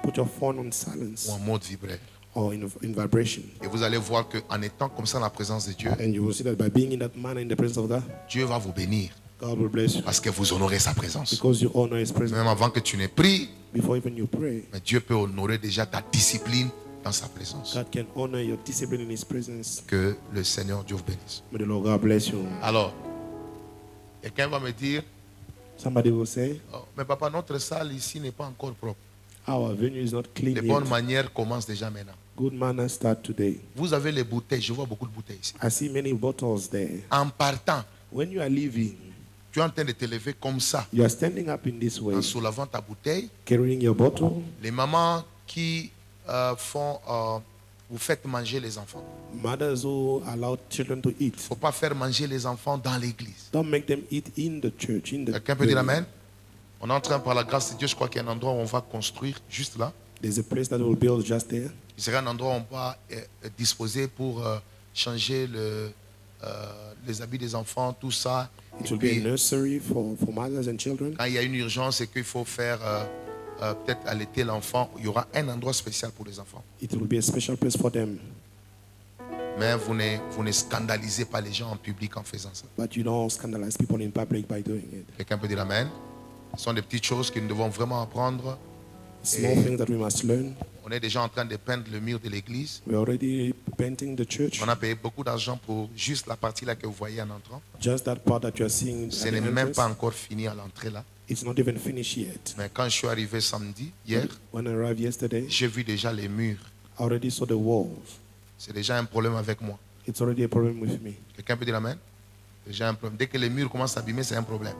Put your phone on silence ou en mode vibré. or in vibration. Et vous allez voir qu'en étant comme ça dans la présence de Dieu, And you will see that by being in that manner in the presence of God, Dieu va vous bénir God will bless you parce que vous honorez sa présence. because you honor His presence. Même avant que tu n'aies pris, Before even you pray, mais Dieu peut honorer déjà ta discipline dans sa présence. God can honor your discipline in His presence. Que le Seigneur Dieu vous bénisse. May the Lord God bless you. Alors, quelqu'un va me dire, Somebody will say, oh, mais papa, notre salle ici n'est pas encore propre. our venue is not clean Les bonnes yet. manières commencent déjà maintenant. Good manners start today. Vous avez les bouteilles, je vois beaucoup de bouteilles ici. I see many bottles there. En partant, When you are leaving, tu es en train de te lever comme ça, you are standing up in this way, en soulevant ta bouteille. carrying your bottle. Les mamans qui vous faites manger les enfants. Mothers who allow children to eat, Il ne faut pas faire manger les enfants dans l'église. don't make them eat in the church. In the Quelqu'un peut dire building. Amen? On est en train, par la grâce de Dieu, je crois qu'il y a un endroit où on va construire, juste là. There's a place that will build just there. Il sera un endroit où on va disposer pour changer les habits des enfants, tout ça. It Et will be a puis, nursery for mothers and children. quand il y a une urgence et qu'il faut faire peut-être allaiter l'enfant, il y aura un endroit spécial pour les enfants. It will be a special place for them. Mais vous ne scandalisez pas les gens en public en faisant ça. But you don't scandalize people in public by doing it. Quelqu'un peut dire Amen. Ce sont des petites choses que nous devons vraiment apprendre. Small things that we must learn. On est déjà en train de peindre le mur de l'église. We're already painting the church. On a payé beaucoup d'argent pour juste la partie là que vous voyez en entrant. Just that part that you are seeing. Ce at n'est the même entrance, pas encore fini à l'entrée là. It's not even finished yet. Mais quand je suis arrivé samedi, hier, When I arrived yesterday, j'ai vu déjà les murs. I already saw the walls. C'est déjà un problème avec moi. It's already a problem with me. Quelqu'un peut dire Amen? Déjà un problème. Dès que les murs commencent à s'abîmer, c'est un problème.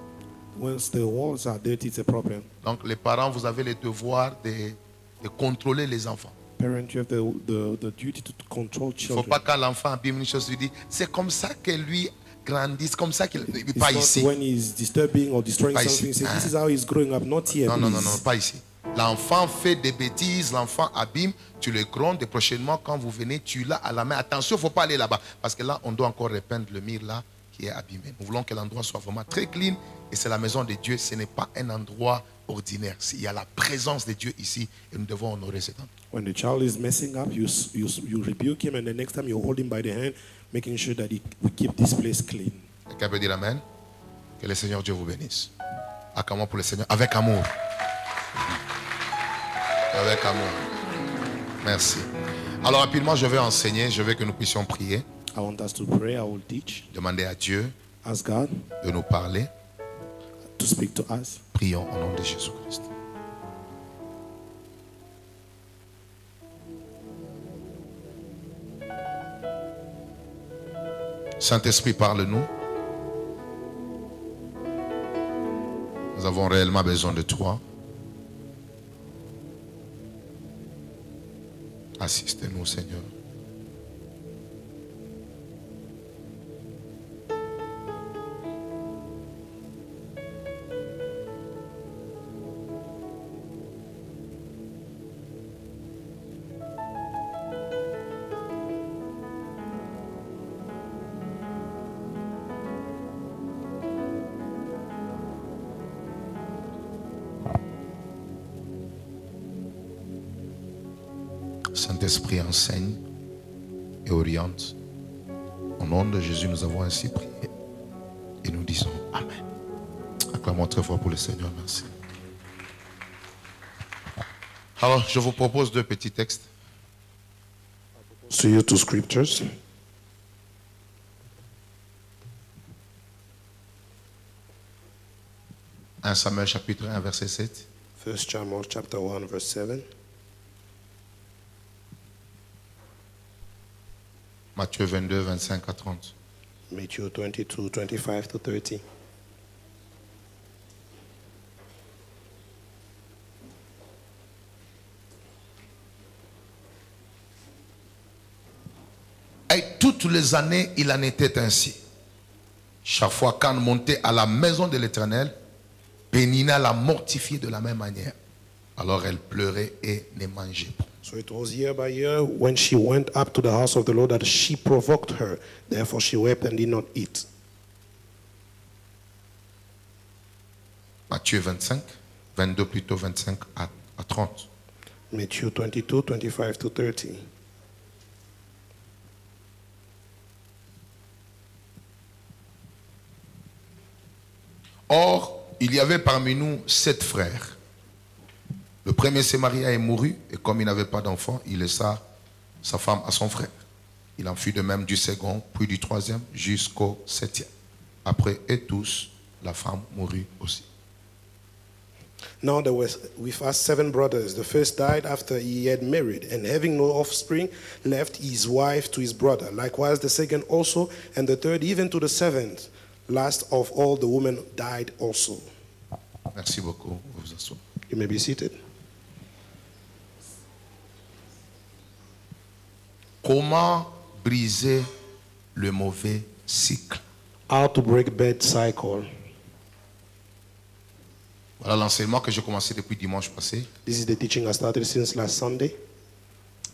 Once the walls are dirty, it's a problem. Donc les parents, vous avez le devoir de contrôler les enfants. Parent, you have the duty to control Il ne faut children. pas quand l'enfant abîme une chose, lui dire c'est comme ça que lui grandit, c'est comme ça qu'il n'est It's pas not ici. when he's disturbing or destroying Pas something. ici. Say, this is how he's growing up, not here. Non, non, non, please. non, pas ici. L'enfant fait des bêtises, l'enfant abîme, tu le grondes et prochainement quand vous venez, tu l'as à la main. Attention, il ne faut pas aller là-bas parce que là, on doit encore repeindre le mur là qui est abîmé. Nous voulons que l'endroit soit vraiment très clean et c'est la maison de Dieu, ce n'est pas un endroit ordinaire. Il y a la présence de Dieu ici et nous devons honorer cet endroit. When the child is messing up, you rebuke him, and the next time you hold him by the hand, making sure that we keep this place clean. Quelqu'un peut dire Amen? Que le Seigneur Dieu vous bénisse. Acclamons pour le Seigneur avec amour. Avec amour. Merci. Alors rapidement, je vais enseigner, je veux que nous puissions prier. I want us to pray. I will teach. Demander à Dieu Ask God de nous parler. to speak to us. Prions au nom de Jésus-Christ. Saint-Esprit, parle-nous. Nous avons réellement besoin de toi. Assistez-nous, Seigneur. Saint-Esprit, enseigne et oriente. Au nom de Jésus, nous avons ainsi prié. Et nous disons Amen. Acclamons très fort pour le Seigneur. Merci. Alors, je vous propose deux petits textes. To you two scriptures. Un Samuel chapitre 1, verset 7. 1 Samuel chapter 1, verse 7. Matthieu 22, 25 à 30. Matthew 22, 25 to 30. Et toutes les années, il en était ainsi. Chaque fois qu'Anne montait à la maison de l'Éternel, Pénina la mortifiait de la même manière. Alors elle pleurait et ne mangeait pas. So it was year by year when she went up to the house of the Lord that she provoked her. Therefore she wept and did not eat. Matthieu 25, 22 plutôt 25 à 30. Matthew 22, 25 to 30. Or, il y avait parmi nous 7 frères. Le premier s'est marié et mourut, et comme il n'avait pas d'enfant, il laissa sa femme à son frère. Il en fut de même du second, puis du troisième, jusqu'au 7e. Après eux tous, la femme mourut aussi. Now there was with us 7 brothers. The first died after he had married, and having no offspring, left his wife to his brother. Likewise the second also, and the third even to the 7th. Last of all, the woman died also. Merci beaucoup. Vous vous asseyez. You may be seated. Comment briser le mauvais cycle? How to break bad cycle. Voilà l'enseignement que j'ai commencé depuis dimanche passé. This is the teaching I started since last Sunday.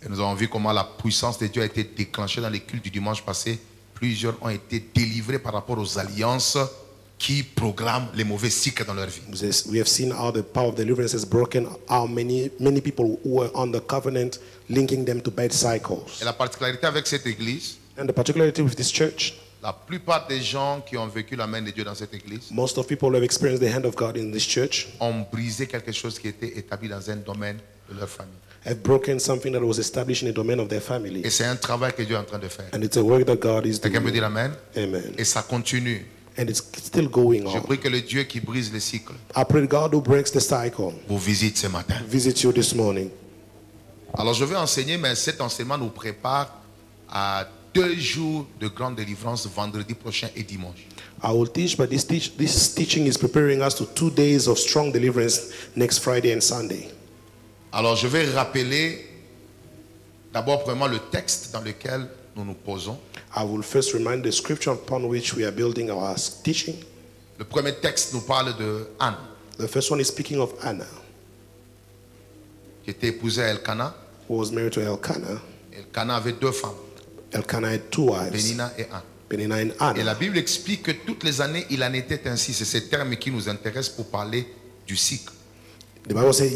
Et nous avons vu comment la puissance de Dieu a été déclenchée dans les cultes du dimanche passé. Plusieurs ont été délivrés par rapport aux alliances qui programment les mauvais cycles dans leur vie. We have seen how the power of deliverance has broken how many people who were on the covenant, linking them to bad cycles. Et la particularité avec cette église, And the particularity with this church, la plupart des gens qui ont vécu la main de Dieu dans cette église most of people who have experienced the hand of God in this church ont brisé quelque chose qui était établi dans un domaine de leur famille. have broken something that was established in the domain of their family. Et c'est un travail que Dieu est en train de faire. And it's a work that God is Quelqu'un peut doing. dire Amen? Amen. Et ça continue. And it's still going Je on. prie que le Dieu qui brise les cycles I pray God who breaks the cycle vous visite ce matin. visit you this morning. Alors je vais enseigner, mais cet enseignement nous prépare à 2 jours de grande délivrance, vendredi prochain et dimanche. I will teach, but this teaching is preparing us to 2 days of strong deliverance next Friday and Sunday. Alors je vais rappeler d'abord premièrement le texte dans lequel nous nous posons. I will first remind the scripture upon which we are building our teaching. Le premier texte nous parle de Anne, The first one is speaking of Anna, qui était épousée à Elkanah. who was married to Elkanah. Elkanah avait 2 femmes, Elkanah had 2 wives, Pénina et Anne. Peninnah and Et la Anna. Bible explique que toutes les années, il en était ainsi. C'est ce terme qui nous intéresse pour parler du cycle. The Bible says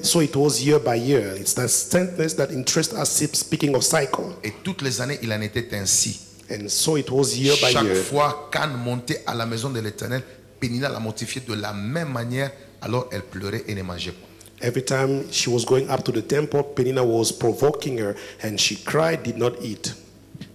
so it was year by year. It's that sentence that interests us speaking of cycle. Et toutes les années, il en était ainsi. And so it was year by Chaque year. fois qu'Anne montait à la maison de l'Éternel, Pénina la mortifiait de la même manière. Alors elle pleurait et ne mangeait pas. Every time she was going up to the temple, Peninnah was provoking her, and she cried, did not eat.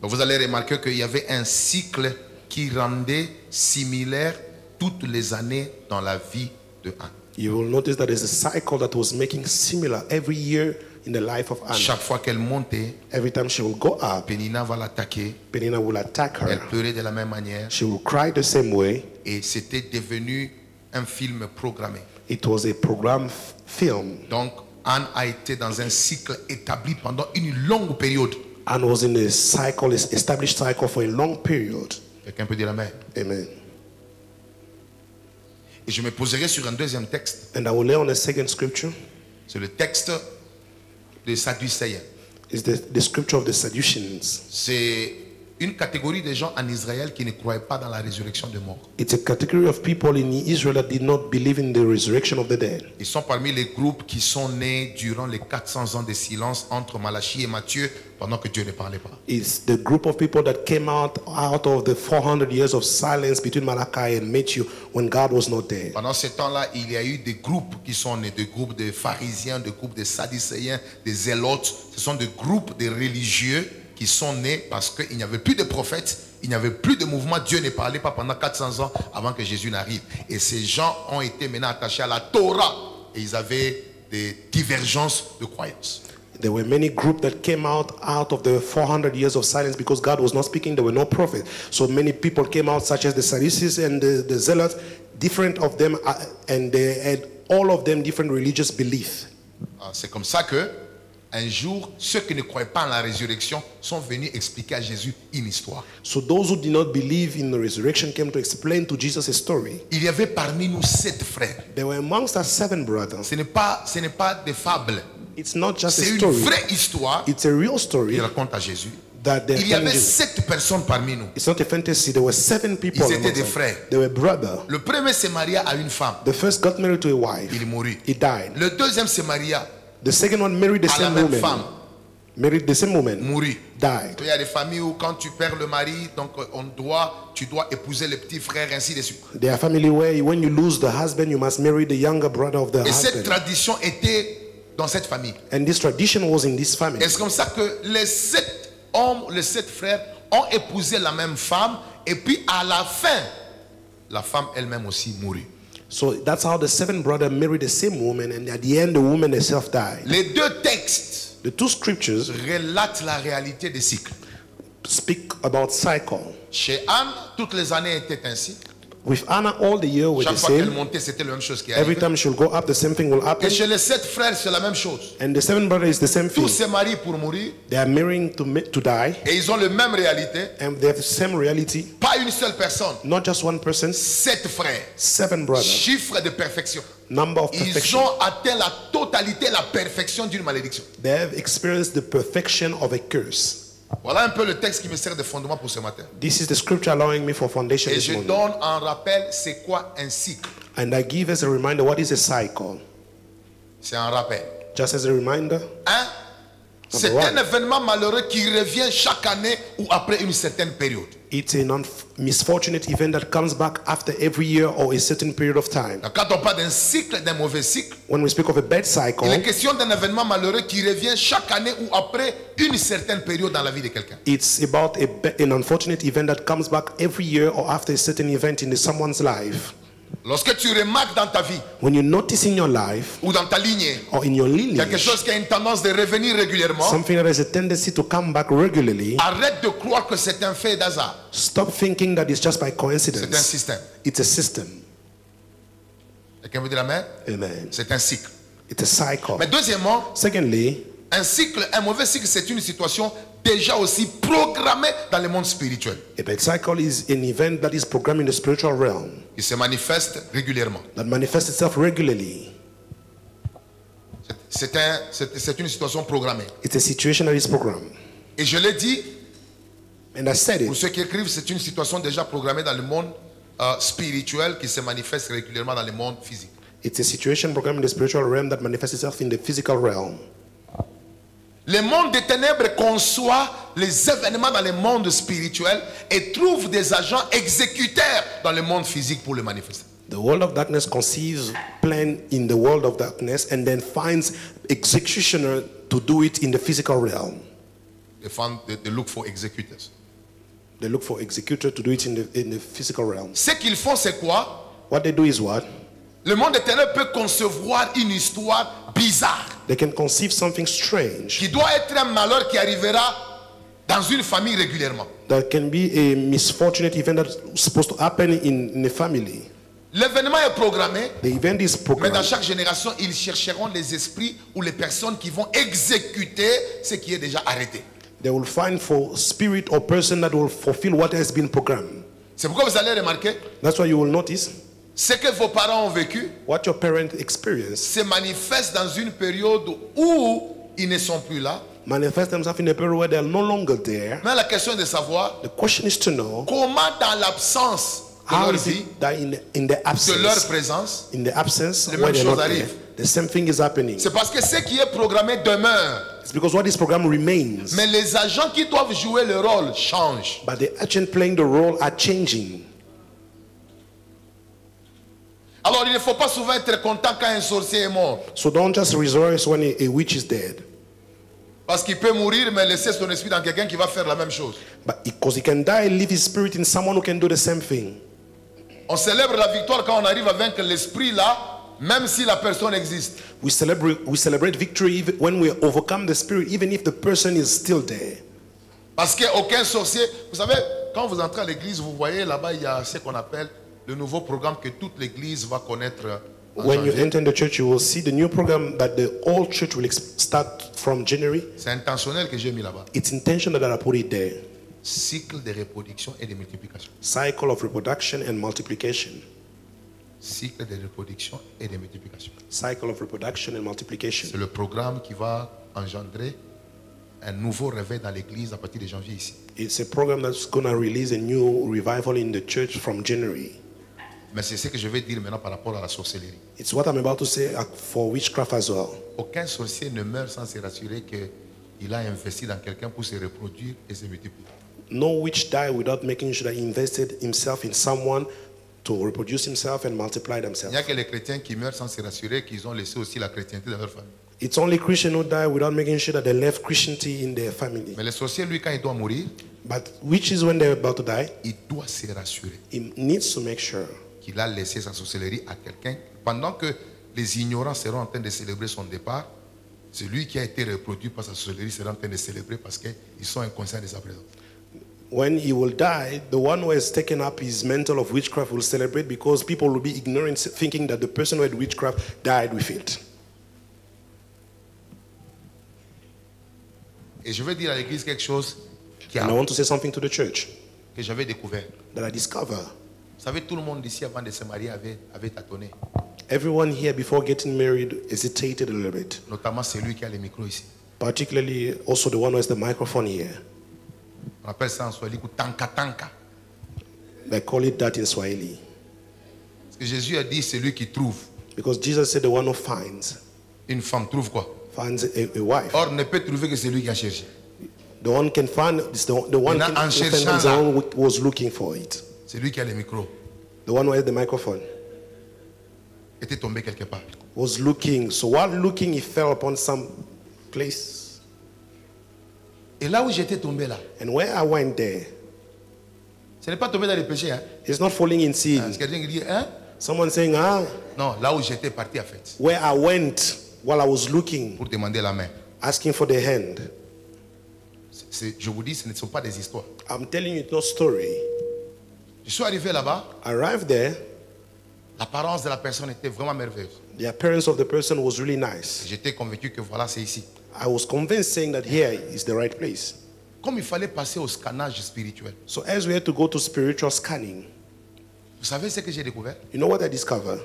Donc vous allez remarquer qu'il y avait un cycle qui rendait similaire toutes les années dans la vie de Anne. You will notice that there's a cycle that was making similar every year in the life of Anna. Chaque fois qu'elle montait, Every time she will go up, Pénina va l'attaquer. Peninnah will attack Elle her. pleurait de la même manière. She will cry the same way. Et c'était devenu un film programmé. It was a program film. Donc Anne a été dans un cycle établi pendant une longue période. Anne was in a cycle, established cycle for a long period. Quelqu'un peut dire Amen. Amen. Et je me poserai sur un deuxième texte. And I will lay on a second scripture. C'est le texte des Sadducéens. It's the scripture of the Sadduceans. C'est une catégorie de gens en Israël qui ne croyaient pas dans la résurrection des morts. It's a category of people in Israel that did not believe in the resurrection of the dead. Ils sont parmi les groupes qui sont nés durant les 400 ans de silence entre Malachie et Matthieu pendant que Dieu ne parlait pas. It's the group of people that came out of the 400 years of silence between Malachi and Matthew when God was not there. Pendant ce temps-là, il y a eu des groupes qui sont nés, des groupes de pharisiens, des groupes de sadducéens, des zélotes. Ce sont des groupes de religieux qui sont nés parce qu'il n'y avait plus de prophètes, il n'y avait plus de mouvement. Dieu ne parlait pas pendant 400 ans avant que Jésus n'arrive. Et ces gens ont été maintenant attachés à la Torah et ils avaient des divergences de croyances. There were many groups that came out of the 400 years of silence because God was not speaking. There were no prophets. So many people came out, such as the Sadducees and the Zealots, different of them, and they had all of them different religious beliefs. C'est comme ça que un jour, ceux qui ne croyaient pas en la résurrection sont venus expliquer à Jésus une histoire. So those who did not believe in the resurrection came to explain to Jesus a story. Il y avait parmi nous 7 frères. There were amongst us 7 brothers. Ce n'est pas des fables. It's not just a C'est une story. vraie histoire It's a real story qu'il raconte à Jésus. that they're Il y avait telling Jesus. 7 personnes parmi nous. It's not a fantasy. There were 7 people. Ils étaient amongst des us. frères. They were brothers. Le premier se maria à une femme. The first got married to a wife. Il mourut. He died. Le deuxième se maria The second one married the à la same même woman. femme. Married the same woman. Mourut. Died. Il y a des familles où quand tu perds le mari, donc tu dois épouser le petit frère, ainsi de suite. There are family where when you lose the husband, you must marry the younger brother of the Et cette husband. tradition était dans cette famille. And this tradition was in this family. Et c'est comme ça que les 7 hommes, les 7 frères ont épousé la même femme. Et puis à la fin, la femme elle-même aussi mourut. So that's how the 7 brothers married the same woman, and at the end, the woman herself died. Les 2 textes The 2 scriptures relatent la réalité des cycles. speak about cycle. Chez Anne, toutes les années étaient ainsi. With Anna, all the year were Chaque the fois qu'elle same. montait, c'était la même chose qui Every arrivait. time she'll go up, the same thing will happen. Et chez les 7 frères, c'est la même chose. And the 7 brothers is the same Tous thing. se marient pour mourir They are marrying to die, et ils ont la même réalité. and they have the same reality. Pas une seule personne. Not just one person, 7 frères. 7 brothers. Chiffre de perfection. Number of Ils perfection. ont atteint la totalité, la perfection d'une malédiction. They have experienced the perfection of a curse. Voilà un peu le texte qui me sert de fondement pour ce matin. This is the scripture allowing me for foundation Et this je morning. donne un rappel, c'est quoi un cycle? And I give as a reminder what is a cycle. C'est un rappel. Just as a reminder, 1. C'est un événement malheureux qui revient chaque année ou après une certaine période. It's a misfortunate event that comes back after every year or a certain period of time. Donc, quand on parle d'un cycle, d'un mauvais cycle, When we speak of a bad cycle, il est question d'un événement malheureux qui revient chaque année ou après une certaine période dans la vie de quelqu'un. it's about an unfortunate event that comes back every year or after a certain event in someone's life. Lorsque tu remarques dans ta vie When you notice in your life ou dans ta lignée or in your quelque lineage chose qui a une tendance de revenir régulièrement, something that has a tendency to come back regularly, arrête de croire que c'est un fait d'hasard. stop thinking that it's just by C'est un coincidence. système. It's a system. Quelqu'un veut dire amen? Amen. C'est un cycle. It's a cycle. Mais deuxièmement, Secondly, un cycle, un mauvais cycle, c'est une situation déjà aussi programmée dans le monde spirituel, a bad cycle is an event that is programmed in the spiritual realm, qui se manifeste régulièrement. that manifests itself regularly. C'est une situation programmée. It's a situation that is programmed. Et je l'ai dit, And I said pour it. ceux qui écrivent, c'est une situation déjà programmée dans le monde spirituel qui se manifeste régulièrement dans le monde physique. It's a situation programmed in the spiritual realm that manifests itself in the physical realm. Le monde des ténèbres conçoit les événements dans le monde spirituel et trouve des agents exécuteurs dans le monde physique pour le manifester. The world of darkness conceives plan in the world of darkness and then finds executioner to do it in the physical realm. They look for executors. They look for executor to do it in the physical realm. Ce qu'ils font, c'est quoi? What they do is what? Le monde des ténèbres peut concevoir une histoire bizarre They can conceive something strange qui doit être un malheur qui arrivera dans une famille régulièrement. that can be a misfortunate event that's supposed to happen in a family. L'événement est programmé, The event is mais dans programmed. chaque génération, ils chercheront les esprits ou les personnes qui vont exécuter ce qui est déjà arrêté. They will find for spirit or person that will fulfill what has been programmed. C'est pourquoi vous allez remarquer, That's why you will notice ce que vos parents ont vécu what your parents experienced se manifeste dans une période où ils ne sont plus là. manifest themselves in a period where they are no longer there. Mais la question est de savoir The question is to know comment dans l'absence de how leur is vie, it that in the de leur absence, présence, in the absence les where mêmes they're not choses there, arrivent. the same thing is happening. c'est parce que ce qui est programmé demeure. It's because what is programmed remains, Mais les agents qui doivent jouer le rôle changent. but the agent playing the role are changing. Alors il ne faut pas souvent être content quand un sorcier est mort. So don't just rejoice when a witch is dead, Parce qu'il peut mourir mais laisser son esprit dans quelqu'un qui va faire la même chose. but because he can die, leave his spirit in someone who can do the same thing. On célèbre la victoire quand on arrive à vaincre l'esprit là, même si la personne existe. We celebrate victory when we overcome the spirit, even if the person is still there. Parce qu'aucun sorcier, vous savez, quand vous entrez à l'église, vous voyez là-bas, il y a ce qu'on appelle le nouveau programme que toute l'église va connaître. En When you janvier. enter in the church, you will see the new program that the whole church will start from January. C'est intentionnel que j'ai mis là-bas. It's intentional that I put it there. Cycle de reproduction et de multiplication. Cycle of reproduction and multiplication. Cycle de reproduction et de multiplication. Cycle of reproduction and multiplication. C'est le programme qui va engendrer un nouveau réveil dans l'église à partir de janvier ici. It's a program that's going to release a new revival in the church from January. Mais c'est ce que je vais dire maintenant par rapport à la sorcellerie. It's what I'm about to say for witchcraft as well. Aucun sorcier ne meurt sans se rassurer qu'il a investi dans quelqu'un pour se reproduire et se multiplier. No witch died without making sure that he invested himself in someone to reproduce himself and multiply Il themselves. n'y a que les chrétiens qui meurent sans se rassurer qu'ils ont laissé aussi la chrétienté dans leur famille. It's only Christians who die without making sure that they left Christianity in their family. Mais le sorcier, lui, quand il doit mourir, But witches, when they're about to die, il doit se rassurer he needs to make sure qu'il a laissé sa sorcellerie à quelqu'un. Pendant que les ignorants seront en train de célébrer son départ, celui qui a été reproduit par sa sorcellerie sera en train de célébrer parce qu'ils sont inconscients de sa présence. when he will die, the one who has taken up his mantle of witchcraft will celebrate because people will be ignorant, thinking that the person who had witchcraft died with it. Et je vais dire à l'église quelque chose And I want to say something to the church que j'avais découvert. that I discover. Vous savez, tout le monde ici, avant de se marier, avait tâtonné. Everyone here, before getting married, hesitated a little bit, Notamment celui qui a le micro ici. particularly also the one who has the microphone here. On appelle ça en swahili tanka tanka. They call it that in Swahili. Parce que Jésus a dit celui qui trouve Because Jesus said the one who finds une femme trouve quoi? finds a wife. Or ne peut trouver que c'est lui qui a cherché. The one can find, the one Maintenant, en can find cherchant is the là. one who was looking for it. C'est lui qui a le micro. The one who had the microphone Était tombé quelque part. was looking. So while looking, he fell upon some place. Et là où j'étais tombé là, And where I went there, ce n'est pas tombé dans le péché. Hein? it's not falling in sin. Parce que quelqu'un qui dit, hein? Someone saying, Non, là où j'étais parti en fait, where I went while I was looking, pour demander la main. asking for the hand. Je vous dis, ce ne sont pas des histoires. I'm telling you, it's not story. Je suis arrivé là-bas, I arrived there. l'apparence de la personne était vraiment merveilleuse. The appearance of the person was really nice. J'étais convaincu que voilà, c'est ici. I was convinced saying that here is the right place. Comme il fallait passer au scannage spirituel, So as we had to go to spiritual scanning, vous savez ce que j'ai découvert? you know what I discovered?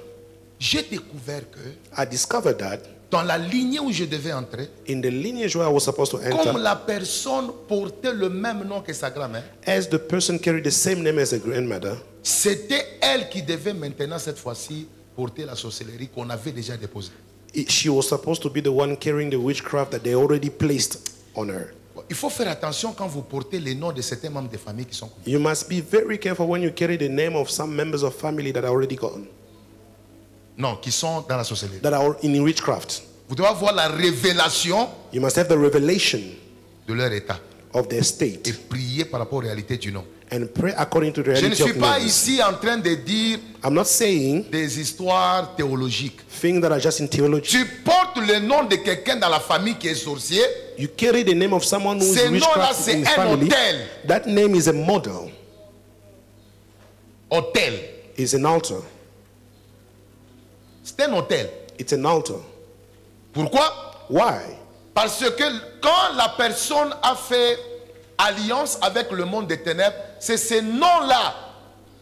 J'ai découvert que I discovered that dans la lignée où je devais entrer, in the lineage where I was supposed to comme enter, la personne portait le même nom que sa grand-mère, as the person carried the same name as a grandmother, c'était elle qui devait maintenant cette fois-ci porter la sorcellerie qu'on avait déjà déposée. she was supposed to be the one carrying the witchcraft that they already placed on her. Il faut faire attention quand vous portez les noms de certains membres de famille qui sont connus. You must be very careful when you carry the name of some members of family that are already gone, Non, qui sont dans la sorcellerie. that are in witchcraft. Vous devez avoir la révélation You must have the revelation de leur état of their et state prier par rapport aux réalités du nom. and pray according to the Je ne reality suis of pas names. ici en train de dire I'm not saying des histoires théologiques. things that are just in theology. Tu portes le nom de quelqu'un dans la famille qui est sorcier. You carry the name of someone who is Ce nom-là, witchcraft c'est in his un family. hôtel. That name is a model, Hôtel. is an altar. C'est un hôtel. It's an altar. Pourquoi? Why? Parce que quand la personne a fait alliance avec le monde des ténèbres, c'est ce nom-là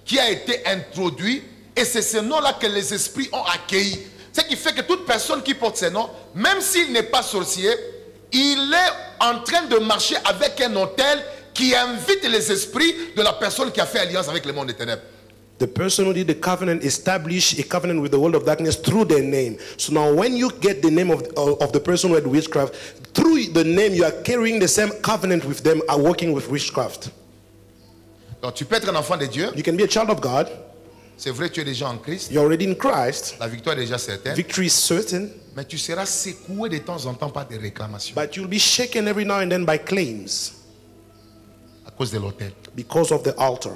qui a été introduit et c'est ce nom-là que les esprits ont accueilli. Ce qui fait que toute personne qui porte ce nom, même s'il n'est pas sorcier, il est en train de marcher avec un hôtel qui invite les esprits de la personne qui a fait alliance avec le monde des ténèbres. The person who did the covenant established a covenant with the world of darkness through their name. So now when you get the name of the person who had witchcraft, through the name you are carrying the same covenant with them, are working with witchcraft. Donc tu peux être un enfant de Dieu. You can be a child of God. C'est vrai, tu es déjà en Christ. You're already in Christ. La victoire est déjà certaine. Victory is certain. Mais tu seras secoué de temps en temps par des réclamations But you'll be shaken every now and then by claims à cause de l'hôtel. because of the altar.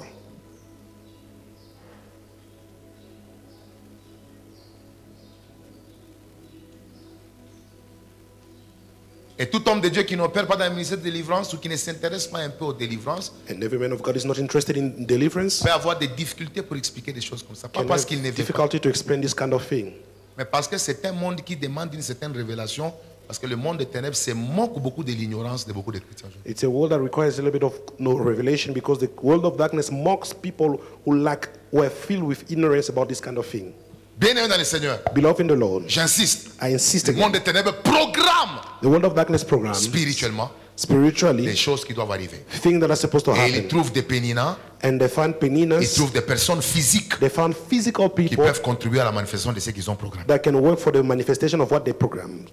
Et tout homme de Dieu qui n'opère pas dans le ministère de délivrance ou qui ne s'intéresse pas un peu aux délivrances And every man of God is not interested in deliverance. peut avoir des difficultés pour expliquer des choses comme ça. Pas Can parce have qu'il ne veut pas, difficulty to explain this kind of thing. mais parce que c'est un monde qui demande une certaine révélation. Parce que le monde des ténèbres se moque beaucoup de l'ignorance de beaucoup de chrétiens. It's a world that requires a little bit of revelation because the world of darkness mocks people who are filled with ignorance about this kind of thing. Bien-aimé dans le Seigneur, Beloved in the Lord, j'insiste. I insist Le again. monde des ténèbres programme The world of darkness program spirituellement spiritually des choses qui doivent arriver. things that are supposed to Et ils happen. trouvent des péninats, And they find ils peninas, trouvent des personnes physiques they found physical qui people peuvent contribuer à la manifestation de ce qu'ils ont programmé. that can work for the manifestation of what they programmed.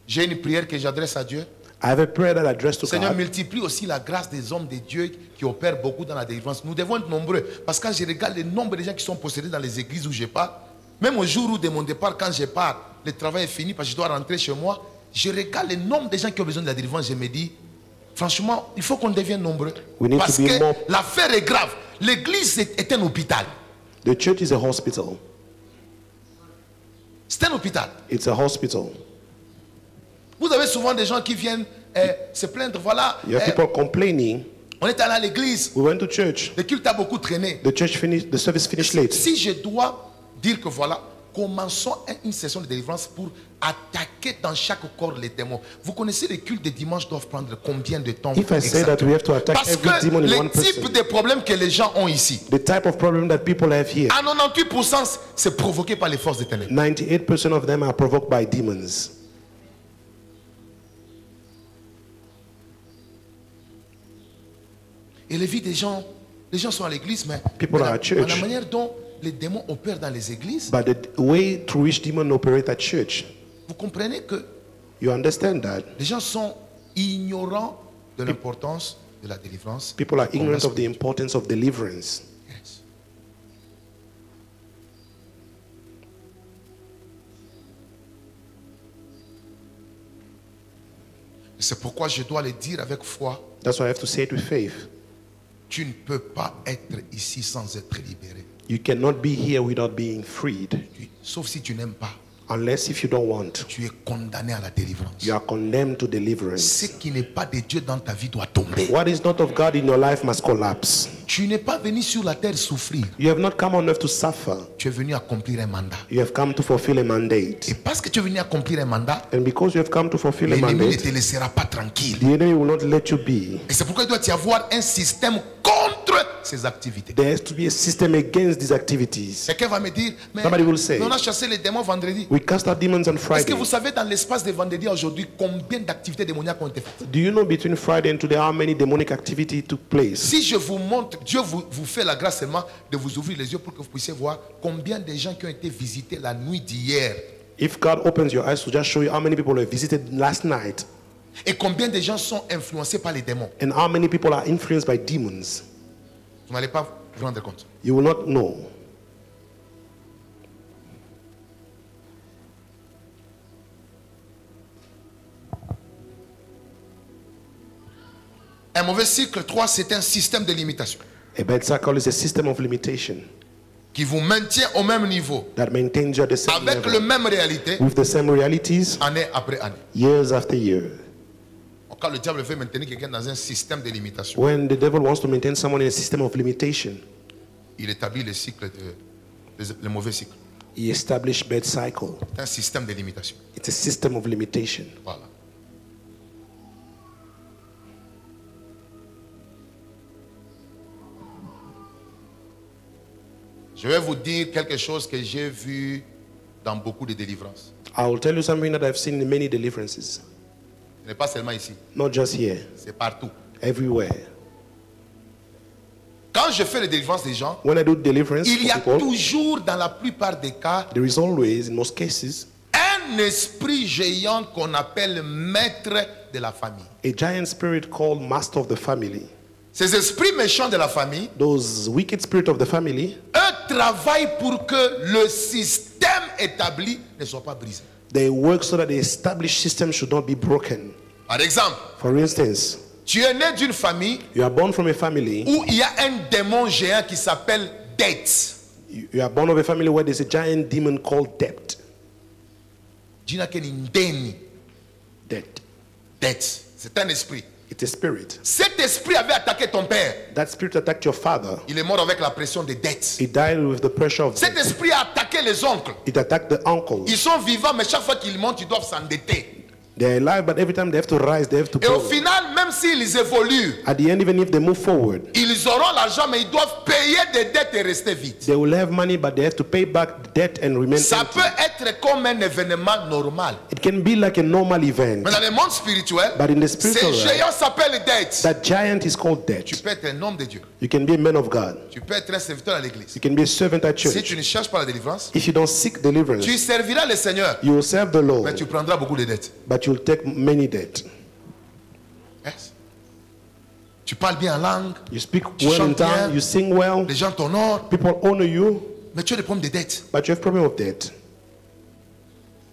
J'ai une prière que j'adresse à Dieu. I have a prayer that I address to Seigneur, God. multiplie aussi la grâce des hommes de Dieu qui opèrent beaucoup dans la délivrance. Nous devons être nombreux. Parce que quand je regarde le nombre de gens qui sont possédés dans les églises où je pars, même au jour où de mon départ, quand je pars, le travail est fini parce que je dois rentrer chez moi, je regarde le nombre de gens qui ont besoin de la délivrance. Je me dis, franchement, il faut qu'on devienne nombreux. We need to Parce be que more. l'affaire est grave. L'église est un hôpital. The church is a hospital. C'est un hôpital. It's a hospital. Vous avez souvent des gens qui viennent se plaindre. Voilà, You have people complaining. on est allé à l'église. We went to church. Le culte a beaucoup traîné. The service finished late. Si je dois dire que voilà, commençons une session de délivrance pour attaquer dans chaque corps les démons. Vous connaissez les cultes de dimanche doivent prendre combien de temps? If I say that we have to attack Parce every que demon in one le type person, de problème que les gens ont ici, the type of problem that people have here, à 98%, c'est provoqué par les forces des ténèbres. 98% of them are provoked by demons. Et les vies des gens sont à l'église, mais People are at la church. manière dont les démons opèrent dans les églises, But the way through which demons operate at church, vous comprenez que you understand that les gens sont ignorants de l'importance de la délivrance. people are ignorant of the importance of deliverance. Yes. C'est pourquoi je dois le dire avec foi. That's why I have to say it with faith. Tu ne peux pas être ici sans être libéré. You cannot be here without being freed. Sauf si tu n'aimes pas. Unless if you don't want, Tu es condamné à la délivrance. you are condemned to deliverance. Ce qui n'est pas de Dieu dans ta vie doit tomber. What is not of God in your life must collapse. Tu n'es pas venu sur la terre souffrir. You have not come on earth to suffer. Tu es venu accomplir un mandat. You have come to fulfill a mandate. Et parce que tu es venu accomplir un mandat, And because you have come to fulfill a l'ennemi ne te mandate, laissera pas tranquille. the enemy will not let you be. Et c'est pourquoi il doit y avoir un système contre ces activités. There has to be a system against these activities. Quelqu'un va me dire, mais Somebody will say, on a chassé les démons vendredi. We cast out demons on Est-ce Friday. que vous savez dans l'espace de vendredi à aujourd'hui combien d'activités démoniaques ont été faites? Do you know between Friday and today how many demonic activity took place? Si je vous montre, Dieu vous fait la grâce seulement de vous ouvrir les yeux pour que vous puissiez voir combien de gens qui ont été visités la nuit d'hier If God opens your eyes to just show you how many people have visited last night et combien de gens sont influencés par les démons, and how many people are influenced by demons, vous n'allez pas vous rendre compte. you will not know. Un mauvais cycle 3, c'est un système de limitation A bad cycle is a system of limitation qui vous maintient au même niveau, that maintains you at the same avec le level, même réalité, with the same realities, année après année. years after year. Quand le diable veut maintenir quelqu'un dans un système de limitation, When the devil wants to maintain someone in a system of limitation, il établit le cycle le mauvais cycle. he established bad cycle. C'est un système de limitation. It's a system of limitation. Voilà. Je vais vous dire quelque chose que j'ai vu dans beaucoup de délivrances. I will tell you something that I've seen in many deliverances. Ce n'est pas seulement ici, Not just here, c'est partout. everywhere. Quand je fais les délivrances des gens, When I do deliverance il y a for people, toujours, dans la plupart des cas, there is always, in most cases, un esprit géant qu'on appelle maître de la famille. a giant spirit called master of the family. Ces esprits méchants de la famille, Those wicked spirits of the family, eux travaillent pour que le système établi ne soit pas brisé. they work so that the established system should not be broken. Par exemple, For instance, tu es né d'une famille you are born from a family, où il y a un démon géant qui s'appelle dette. you are born of a family where there's a giant demon called debt. Debt. Dette. C'est un esprit. It's a spirit. Cet esprit avait attaqué ton père. That spirit attacked your father. Il est mort avec la pression des dettes. He died with the pressure of Cet debt. esprit a attaqué les oncles. It attacked the uncles. Ils sont vivants, mais chaque fois qu'ils montent, ils doivent s'endetter. They're alive, but every time they have to rise, they have to Et au borrow. final, même s'ils évoluent, At the end, even if they move forward, ils auront l'argent, mais ils doivent payer des dettes et rester vides. they will have money, but they have to pay back the debt and remain Ça empty. peut être comme un événement normal. It can be like a normal event, Mais dans le monde spirituel, but in the ces spiritual realm, géants s'appellent dettes. that giant is called Tu debt. peux être un homme de Dieu. You can be a man of God. Tu peux être un serviteur à l'église. You can be a servant at Si church. tu ne cherches pas la délivrance, If you don't seek deliverance, tu serviras le Seigneur, you will serve the mais Lord, tu prendras beaucoup de dettes. but you'll take many debt. Yes. Tu parles bien en langue, You speak Tu well in chantes bien. tongue, you sing well, les gens t'honorent, people honor you, mais tu as des problèmes de dettes. but you have problem of debt.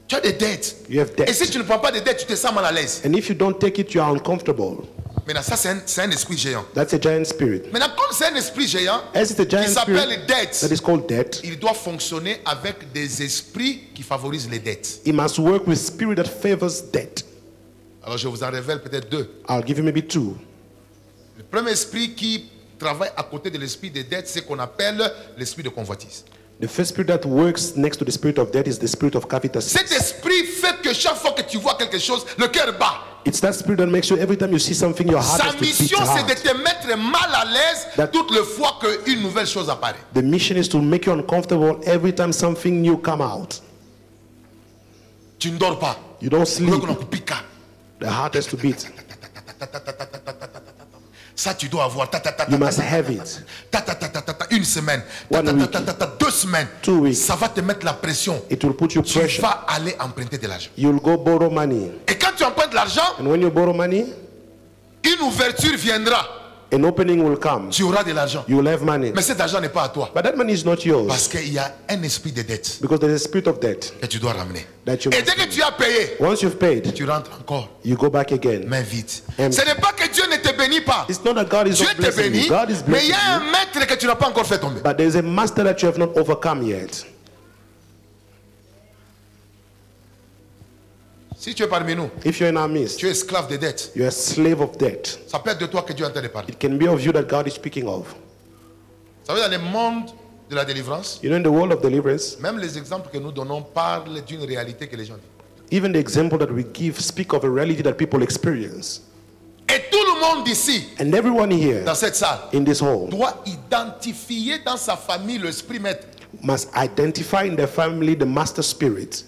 Tu as des dettes. You have Et si debt. tu ne prends pas de dettes, tu te sens mal à l'aise. And if you don't take it, you are uncomfortable. Maintenant, ça, c'est un esprit géant. That's a giant spirit. Maintenant, comme c'est un esprit géant As it's a qui giant spirit s'appelle dette, that is called debt, il doit fonctionner avec des esprits qui favorisent les dettes. it must work with spirit that favors debt. Alors, je vous en révèle peut-être deux. I'll give you maybe two. Le premier esprit qui travaille à côté de l'esprit des dettes, c'est qu'on appelle l'esprit de convoitise. The first spirit that works next to the spirit of debt is the spirit of covetousness. Cet esprit fait que chaque fois que tu vois quelque chose, le cœur bat. It's that spirit that makes sure every time you see something, your heart Sa has to beat mission, c'est de hard. te mettre mal à l'aise That- toutes les fois qu'une nouvelle chose apparaît. The mission is to make you uncomfortable every time something new come out. Tu ne dors pas. You don't sleep. The The heart has to beat. Ça, tu dois avoir. You must have it. Une une semaine, 1 week, 2 semaines, 2 weeks, ça va te mettre la pression. it will put you Tu pressure. vas aller emprunter de l'argent. You'll go borrow money. Et quand tu empruntes de l'argent, And when you borrow money, une ouverture viendra. an opening will come. Tu auras de l'argent. You will have money. Mais cet argent n'est pas à toi. But that money is not yours. Parce qu'il y a un esprit de dette Because there's a spirit of debt que tu dois ramener. that you Et must dès que tu as payé, once you've paid, tu rentres encore, you go back again. main vide. Amen. Ce n'est pas que Dieu ne te bénit pas. It's not that God is Dieu not te blessing bénit, you. God is mais il y blessing a un you. maître que tu n'as pas encore fait tomber. But there's a master that you have not overcome yet. Si tu es parmi nous, If you're in our midst, tu es esclave de dette. you're a slave of debt. Ça peut être de toi que Dieu est en train de parler. It can be of you that God is speaking of. Vous savez, dans le monde de la délivrance, You know, in the world of deliverance, même les exemples que nous donnons parlent d'une réalité que les gens vivent. even the example that we give speak of a reality that people experience. Et tout le monde ici, And everyone here dans cette salle, in this hall doit identifier dans sa famille l'esprit maître. must identify in their family the master spirit.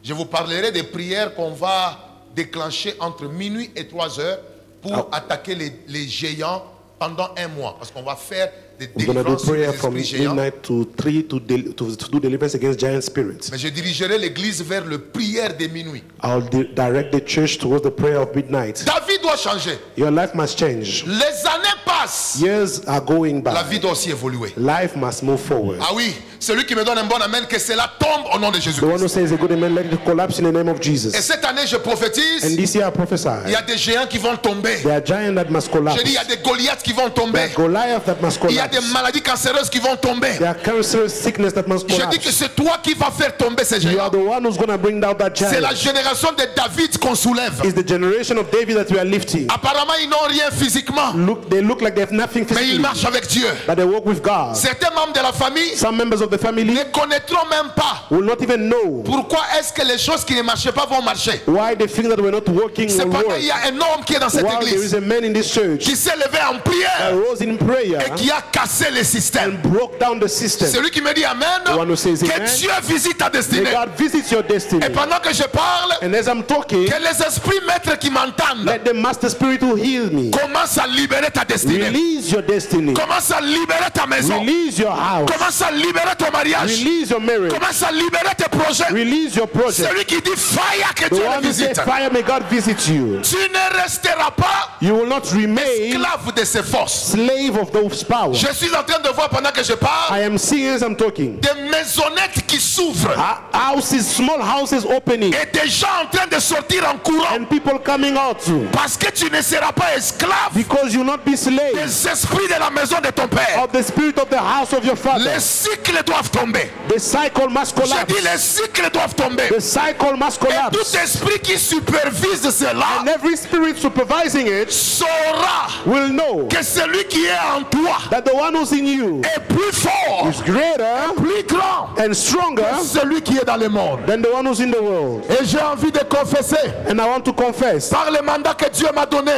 Je vous parlerai des prières qu'on va déclencher entre minuit et 3 heures pour attaquer les géants pendant un mois. Parce qu'on va faire des We're going to do délivrances sur les prayer from esprits géants. midnight to 3 to do deliverance against giant spirits. Mais je dirigerai l'église vers le prière de minuit. I'll direct the church towards the prayer of midnight. Ta vie doit changer. Your life must change. Les années passent. Years are going La by. vie doit aussi évoluer. Life must move forward. Ah oui, celui qui me donne un bon amen, que cela tombe au nom de The one who Jésus-Christ. says a good amen, let it collapse in the name of Et Jesus. cette année, je And prophétise, this year I il y prophesy, a des géants qui vont tomber. there are giants that must collapse. Je dis, il y a des Goliaths qui vont There tomber. are Goliath that must Il y a des collapse. maladies cancéreuses qui vont tomber. There are cancerous sickness that must Je dis que collapse. c'est toi qui vas faire tomber ces You géants. are the one who's going to bring down that C'est la giant. génération de David qu'on soulève. It's the generation of David that we are lifting. Apparemment, ils n'ont rien physiquement, They look like they have nothing mais ils physically, marchent avec Dieu. but they walk with God. Certains membres de la famille Some members of the family ne connaîtront même pas will not even know pourquoi est-ce que les choses qui ne marchaient pas vont marcher. why they think that we're not working will Cependant, work. il y a un homme qui est dans cette While there is église a man in this church qui s'est levé en that prière rose in prayer et qui a cassé les systèmes. and broke down the system. Celui qui me dit Amen, The one who says que amen. Dieu visite ta May destinée. God visit your destiny. Et pendant que je parle, And as I'm talking, que les esprits maîtres qui m'entendent let the master spirit who heal me commencent à libérer ta destinée. release your destiny. Commence à libérer ta maison. Release your house. Commence à libérer ton mariage. Release your marriage. Commence à libérer tes projets. Release your project. Celui qui dit fire, que The Dieu one le who says visite. fire, may God visit you. Tu ne resteras pas You will not remain esclave de ses forces. slave of those powers. Je suis en train de voir pendant que je parle I am seeing as I'm talking. des maisonnettes qui s'ouvrent Houses, small houses opening et des gens en train de sortir en courant and people coming out too. parce que tu ne seras pas esclave Because you will not be slave des esprits de la maison de ton père. of the spirit of the house of your father. Les cycles doivent tomber. The cycle must Je collapse. dis les cycles doivent tomber. The cycle must Et collapse. tout esprit qui supervise cela And every spirit supervising it saura will know que celui qui est en toi that the one who's in you est plus fort, is greater plus grand and stronger que celui qui est dans le monde. than the one who's in the world. Et j'ai envie de confesser And I want to confess, par le mandat que Dieu m'a donné,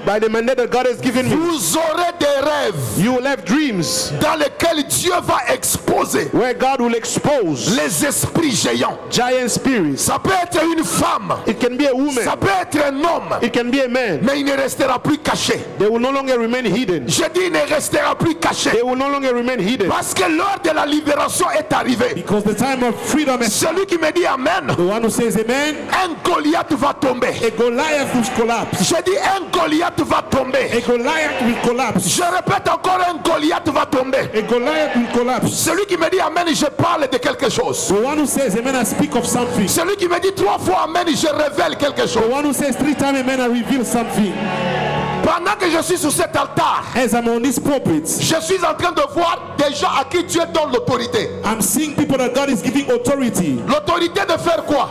by the mandate that God has given me, vous aurez des rêves you will have dreams dans lesquels Dieu va exposer where God will expose les esprits géants. giant spirits. Ça peut être une femme, It can be a woman, ça peut être un homme, it can be a man. mais il ne restera plus caché. They will no longer remain hidden. Je dis il ne restera plus caché. They will no longer remain hidden. Parce que l'heure de la libération est arrivée. Because the time of freedom is Celui qui me dit Amen, the one who says amen. un Goliath va tomber. A Goliath will collapse. Je dis un Goliath va tomber. A Goliath will collapse. Je répète encore, un Goliath va tomber. A Goliath will collapse. Celui qui me dit Amen, je parle de quelque chose. The one who says amen, I speak of something. Celui qui me dit 3 fois Amen, je révèle quelque The chose. one who says 3 times amen, I reveal something. Pendant que je suis sur cet altar, As I'm on this pulpit, je suis en train de voir des gens à qui Dieu donne l'autorité. I'm seeing people that God is giving authority. L'autorité de faire quoi?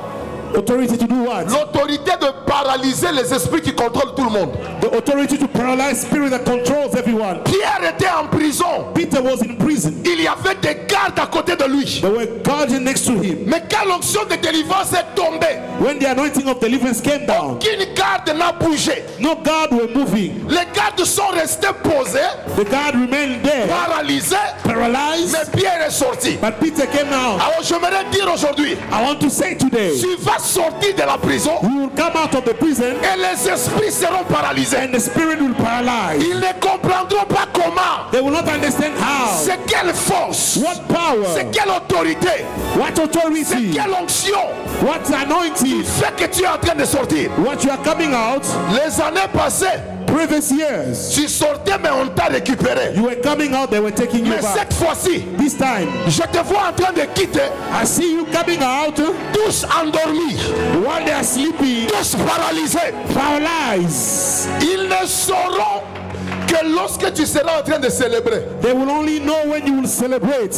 Authority to do what? L'autorité de paralyser les esprits qui contrôlent tout le monde. The authority to paralyze spirit that controls everyone. Pierre était en prison. Peter was in prison. Il y avait des gardes à côté de lui. They were guarding next to him. Mais quand l'onction de délivrance est tombée, When the anointing of deliverance came down, aucune garde n'a bougé. no guard were moving. Les gardes sont restés posés, The guard remained there, paralysés, paralyzed. mais Pierre est sorti. But Peter came out. Alors j'aimerais dire aujourd'hui, I want to say today, tu vas sortir de la prison You will come out of the prison et les esprits seront paralysés. and the spirit will paralyze. Ils ne comprendront pas comment, They will not understand how. c'est quelle force, What power? c'est quelle autorité, What c'est authority? quelle onction What anointing? fait que tu es en train de sortir. What you are coming out? Les années passées, Previous years, tu sortais mais on t'a récupéré. you were coming out, they were taking you Mais back. cette fois-ci, This time, je te vois en train de quitter, I see you coming out tous endormis, while they are sleeping, tous paralysés. paralyzed. Ils ne sauront que lorsque tu seras en train de célébrer. They will only know when you will celebrate.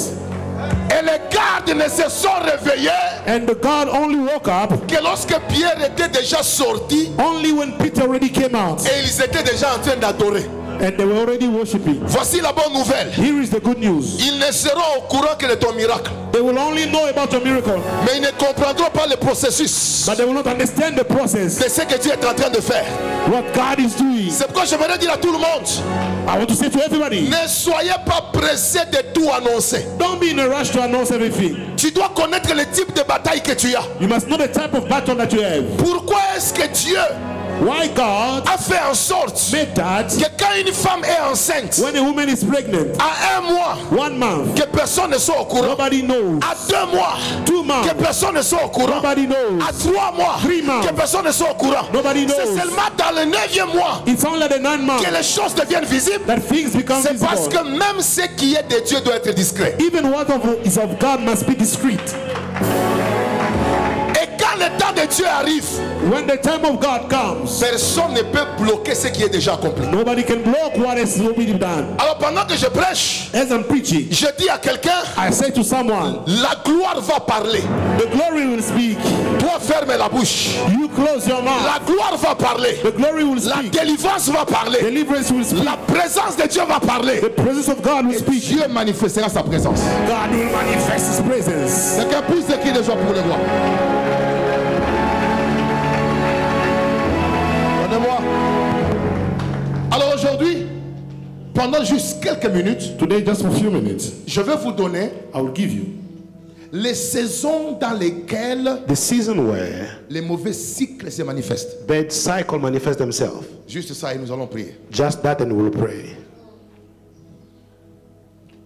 Et les gardes ne se sont réveillés And the God only woke up que lorsque Pierre était déjà sorti only when Peter already came out et ils étaient déjà en train d'adorer. and they were already worshiping. Voici la bonne nouvelle. Here is the good news. Ils ne seront au courant que de ton miracle, They will only know about your miracle, mais ils ne comprendront pas le processus but they will not understand the process, de ce que Dieu est en train de faire. what God is doing. C'est pourquoi j'aimerais dire à tout le monde, I want to say to everybody, ne soyez pas pressés de tout annoncer. don't be in a rush to announce everything. Tu dois connaître le type de bataille que tu as. You must know the type of battle that you have. Pourquoi est-ce que Dieu Why God a fait en sorte made that que quand une femme est enceinte when a woman is pregnant, à 1 mois, 1 month, que personne ne soit au courant, nobody knows. à 2 mois, 2 months, que personne ne soit au courant, nobody knows. à 3 mois, 3 months, que personne ne soit au courant. nobody knows. C'est seulement dans le 9e mois It's only the 9 months que les choses deviennent visibles. that things become C'est parce que visible. même ce qui est de Dieu doit être discret. Even what is of God must be discreet. Et quand le temps de Dieu arrive, When the time of God comes, personne ne peut bloquer ce qui est déjà accompli. nobody can block what is already done. Alors pendant que je prêche, As I'm preaching, je dis à quelqu'un, I say to someone, la gloire va parler. the glory will speak. Toi ferme la bouche. You close your mouth. La gloire va parler. The glory will La speak. délivrance va parler. Deliverance will speak. La présence de Dieu va parler. The presence of God will speak. Dieu manifestera sa présence. God will manifest His presence. Quelqu'un pousse des cris de joie pour le voir. Donnez-moi. Alors aujourd'hui, pendant juste quelques minutes, Today, just for a few minutes, je vais vous donner I will give you les saisons dans lesquelles The season where les mauvais cycles se manifestent. bad cycle manifest themselves. Juste ça et nous allons prier. Just that and we'll pray.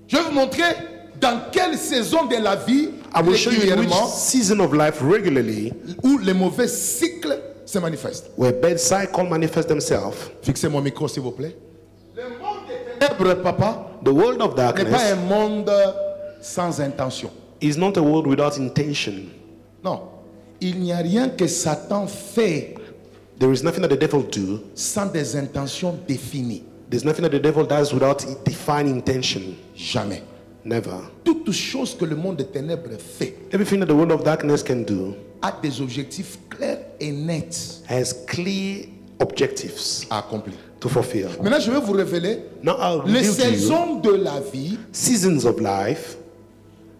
Je vais vous montrer dans quelle saison de la vie I will show you in which régulièrement season of life regularly où les mauvais cycles se manifestent. where bad cycle manifest themselves. Fixez mon micro s'il vous plaît. Le monde des ténèbres, papa, The world of n'est pas darkness un monde sans intention. is not a world without intention. Non. Il n'y a rien que Satan fait There is nothing that the devil do. sans des intentions définies. There's nothing that the devil does without a defined intention. Jamais. Never. Toute chose que le monde des ténèbres fait Everything that the world of darkness can do a des objectifs clairs et nets has clear objectives à accomplir. to fulfill. Maintenant, je vais vous révéler Now I'll les reveal to you saisons de la vie seasons of life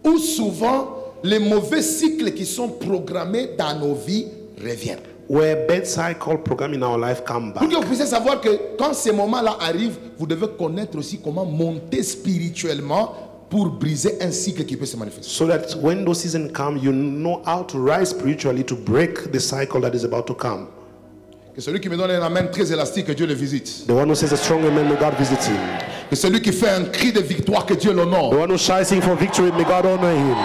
où souvent les mauvais cycles qui sont programmés dans nos vies reviennent. where bad cycle program in our life come Pour back. que vous puissiez savoir que quand ces moments-là arrivent, vous devez connaître aussi comment monter spirituellement pour briser un cycle qui peut se manifester. So that when those seasons come, you know how to rise spiritually to break the cycle that is about to come. Que celui qui me donne un amen très élastique, que Dieu le visite. The one who says a strong amen, may God visit him. Que celui qui fait un cri de victoire, que Dieu The l'honore. one who shouting for victory, may God honor him.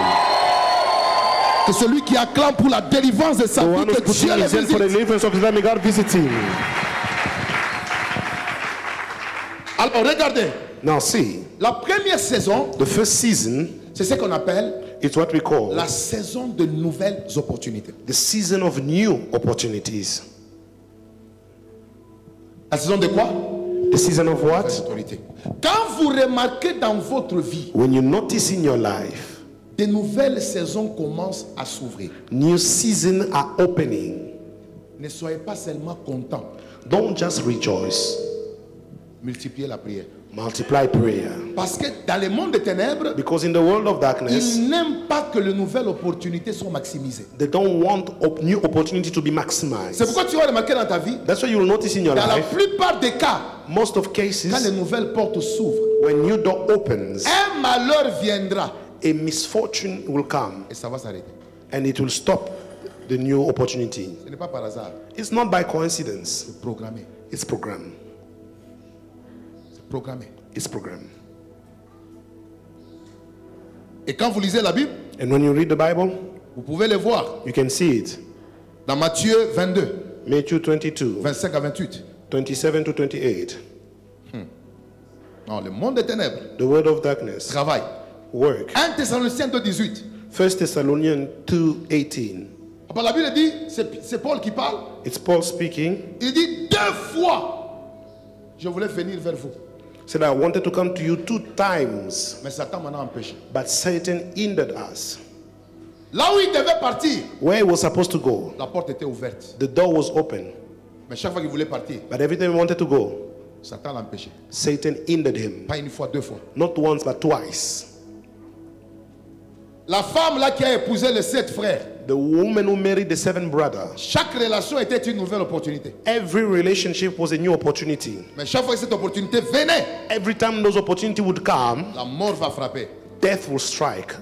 Que celui qui acclame pour la délivrance de sa The vie, one who's que putting Dieu le his hand for the visite. deliverance of his life, may God visit him. Alors regardez, Now see, la première saison, the first season c'est ce qu'on appelle is what we call la saison de nouvelles opportunités. the season of new opportunities. La saison de quoi? The season of what? Opportunités. Quand vous remarquez dans votre vie, When you notice in your life, de nouvelles saisons commencent à s'ouvrir. new seasons are opening. Ne soyez pas seulement contents. Don't just rejoice. Multipliez la prière. Multiply prayer. Parce que dans le monde des ténèbres, Because in the world of darkness, ils n'aiment pas que les nouvelles opportunités soient maximisées. they don't want new opportunity to be C'est maximized. pourquoi tu vas remarquer dans ta vie, That's why you will notice in your dans la life, plupart des cas, most of quand les cases, nouvelles portes s'ouvrent, when new door opens, un malheur viendra a misfortune will come et ça va s'arrêter. and it will stop the new opportunity. Ce n'est pas par hasard. It's not by coincidence. C'est programmé. It's programmed. C'est programmé. It's programmed. Et quand vous lisez la Bible, And when you read the Bible, vous pouvez le voir. you can see it. Dans Matthieu 22, Matthew 22, 25 à 28. 27 to 28. Non, le monde des ténèbres The word of darkness. travaille. Work. 1 Thessaloniciens 2, 18. 1 Thessalonians 2:18. Après, la Bible dit, c'est Paul qui parle. It's Paul speaking. Il dit 2 fois, je voulais venir vers vous. Said, I wanted to come to you 2 times, Mais Satan m'en a empêché. but Satan hindered us. Là où il devait partir, Where he was supposed to go, la porte était ouverte. the door was open. Mais chaque fois qu'il voulait partir, But every time he wanted to go, Satan l'a empêché. Satan hindered him. Pas une fois, 2 fois. Not once, but twice. La femme là qui a épousé les 7 frères, The woman who married the 7 brothers, chaque relation était une nouvelle opportunité. every relationship was a new opportunity. Mais chaque fois que cette opportunité venait, Every time those opportunity would come, la mort va frapper. death will strike,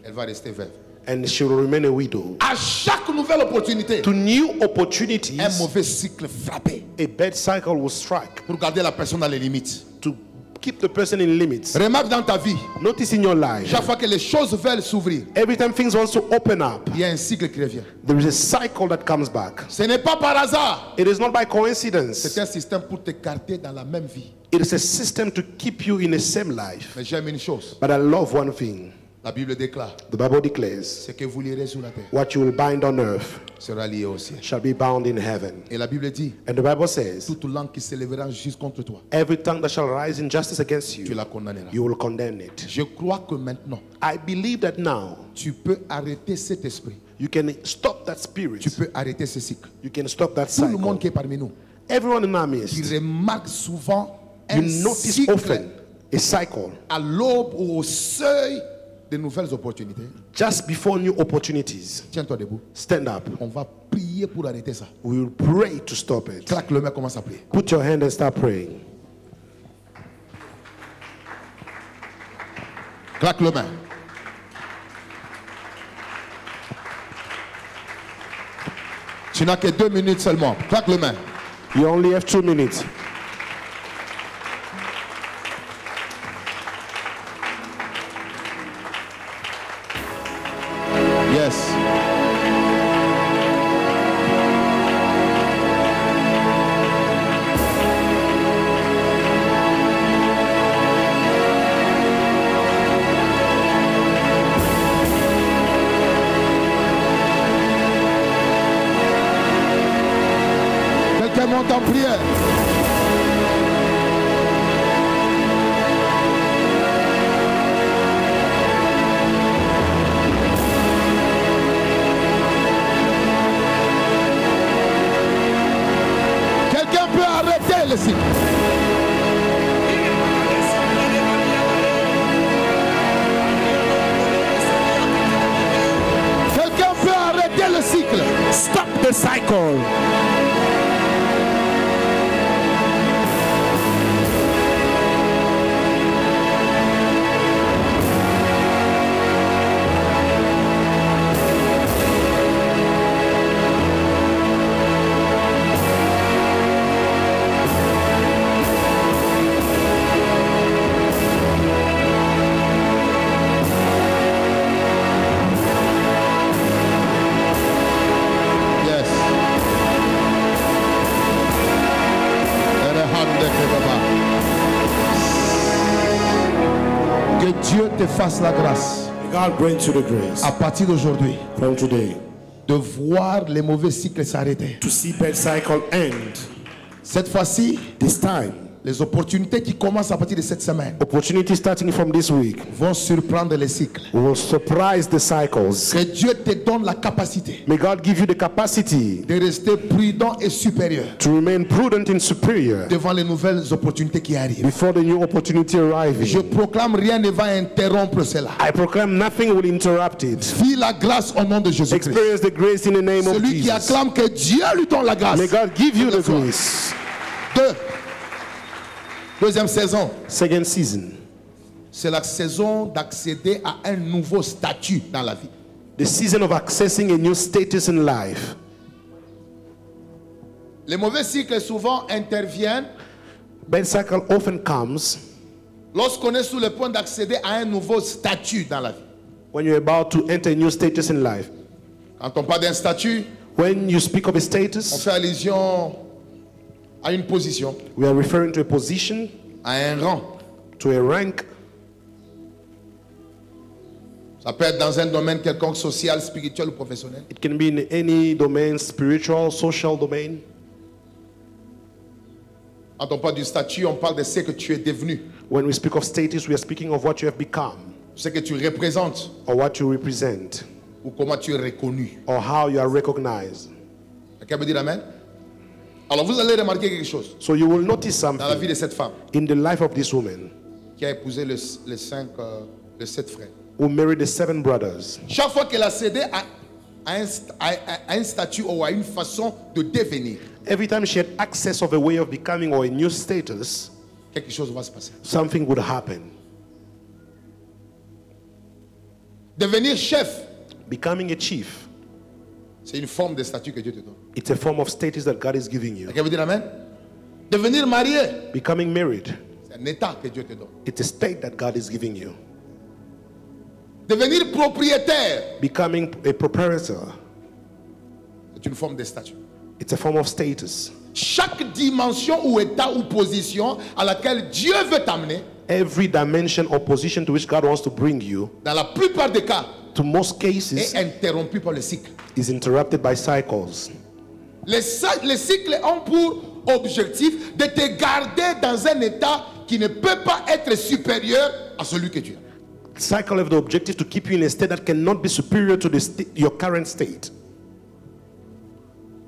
Elle va rester veuve. and she will remain a widow. À chaque nouvelle opportunité, To new un opportunities, mauvais cycle frappé a bad cycle will strike pour garder la personne dans les limites. to keep the person in limits. Remarque dans ta vie, Notice in your life, chaque fois que les choses veulent s'ouvrir, every time things want to open up, il y a un cycle qui revient. there is a cycle that comes back. Ce n'est pas par hasard. It is not by C'est coincidence. un système pour te garder dans la même vie. It is a system to keep you in the same life. Mais j'aime une chose. But I love one thing. La Bible déclare, The Bible declares, ce que vous lirez sur la terre what you will bind on earth sera lié au ciel. shall be bound in heaven. Et la Bible dit, And the Bible says, toute langue qui s'élèvera en justice contre toi, every tongue that shall rise in justice against tu you, la condamneras. you will condemn it. Je crois que maintenant, I believe that now tu peux arrêter cet esprit. you can stop that spirit. Tu peux arrêter ce cycle. You can stop that Tout le monde cycle. qui est parmi nous, Everyone in our qui midst, remarque souvent you un notice cycle often a cycle à l'aube ou au seuil de nouvelles opportunités. just before new opportunities. Tiens-toi debout. Stand up. On va prier pour arrêter ça. We will pray to stop it. Claque le main, commence à prier. Put your hand and start praying. Claque le main. Tu n'as que 2 minutes seulement. Claque le main. You only have 2 minutes. Yes. Quelqu'un monte en prière. Quelqu'un peut arrêter le cycle. Quelqu'un peut arrêter le cycle. Stop the cycle. Yes. Que Dieu te fasse la grâce God grant you the grace à partir d'aujourd'hui from today de voir les mauvais cycles s'arrêter. to see bad cycle end. Cette fois-ci, This time, les opportunités qui commencent à partir de cette semaine opportunity starting from this week vont surprendre les cycles. will surprise the cycles. Que Dieu te donne la capacité May God give you the capacity de rester prudent et supérieur to remain prudent and superior devant les nouvelles opportunités qui arrivent. before the new opportunity Je arriving. proclame, rien ne va interrompre cela. I proclaim nothing will interrupt it. Vis la grâce au nom de Jésus-Christ. Experience the grace in the name of Celui qui Jesus. acclame que Dieu lui donne la grâce. May God give you the Reçois. grace. Deuxième saison, Second season. c'est la saison d'accéder à un nouveau statut dans la vie. The season of accessing a new status in life. Les mauvais cycles souvent interviennent Bad cycle often comes lorsqu'on est sur le point d'accéder à un nouveau statut dans la vie. when you're about to enter a new status in life. Quand on parle d'un statut, When you speak of a on status, fait allusion à une position, we are referring to a position, à un rang. to a rank. Ça peut être dans un domaine quelconque, social, spirituel ou professionnel. It can be in any domain, spiritual, social domain. Quand on parle du statut, on parle de ce que tu es devenu, When we speak of status, we are speaking of what you have become, ce que tu représentes or what you represent, ou comment tu es reconnu. or how you are recognized. Quelqu'un peut dire Amen? Alors vous allez remarquer quelque chose So you will notice dans la vie something de cette femme in the life of this woman qui a épousé les 7 frères. who married the 7 brothers. Chaque fois qu'elle a cédé à un statut ou à une façon de devenir, Every time she had access of a way of becoming or a new status, quelque chose va se passer. something would happen. Devenir chef, Becoming a chief, c'est une forme de statut que Dieu te donne. it's a form of status that God is giving you. Quelqu'un veut dire Amen? Devenir marié, Becoming married, c'est un état que Dieu te donne. it's a state that God is giving you. Devenir propriétaire, Becoming a proprietor, c'est une forme de statut. it's a form of status. Chaque dimension ou état ou position à laquelle Dieu veut t'amener, Every dimension or position to which God wants to bring you, dans la plupart des cas, to most cases, est interrompu par le cycle. is interrupted by cycles. Les cycles ont pour objectif de te garder dans un état qui ne peut pas être supérieur à celui que tu as. Cycle have the objective to keep you in a state that cannot be superior to your current state.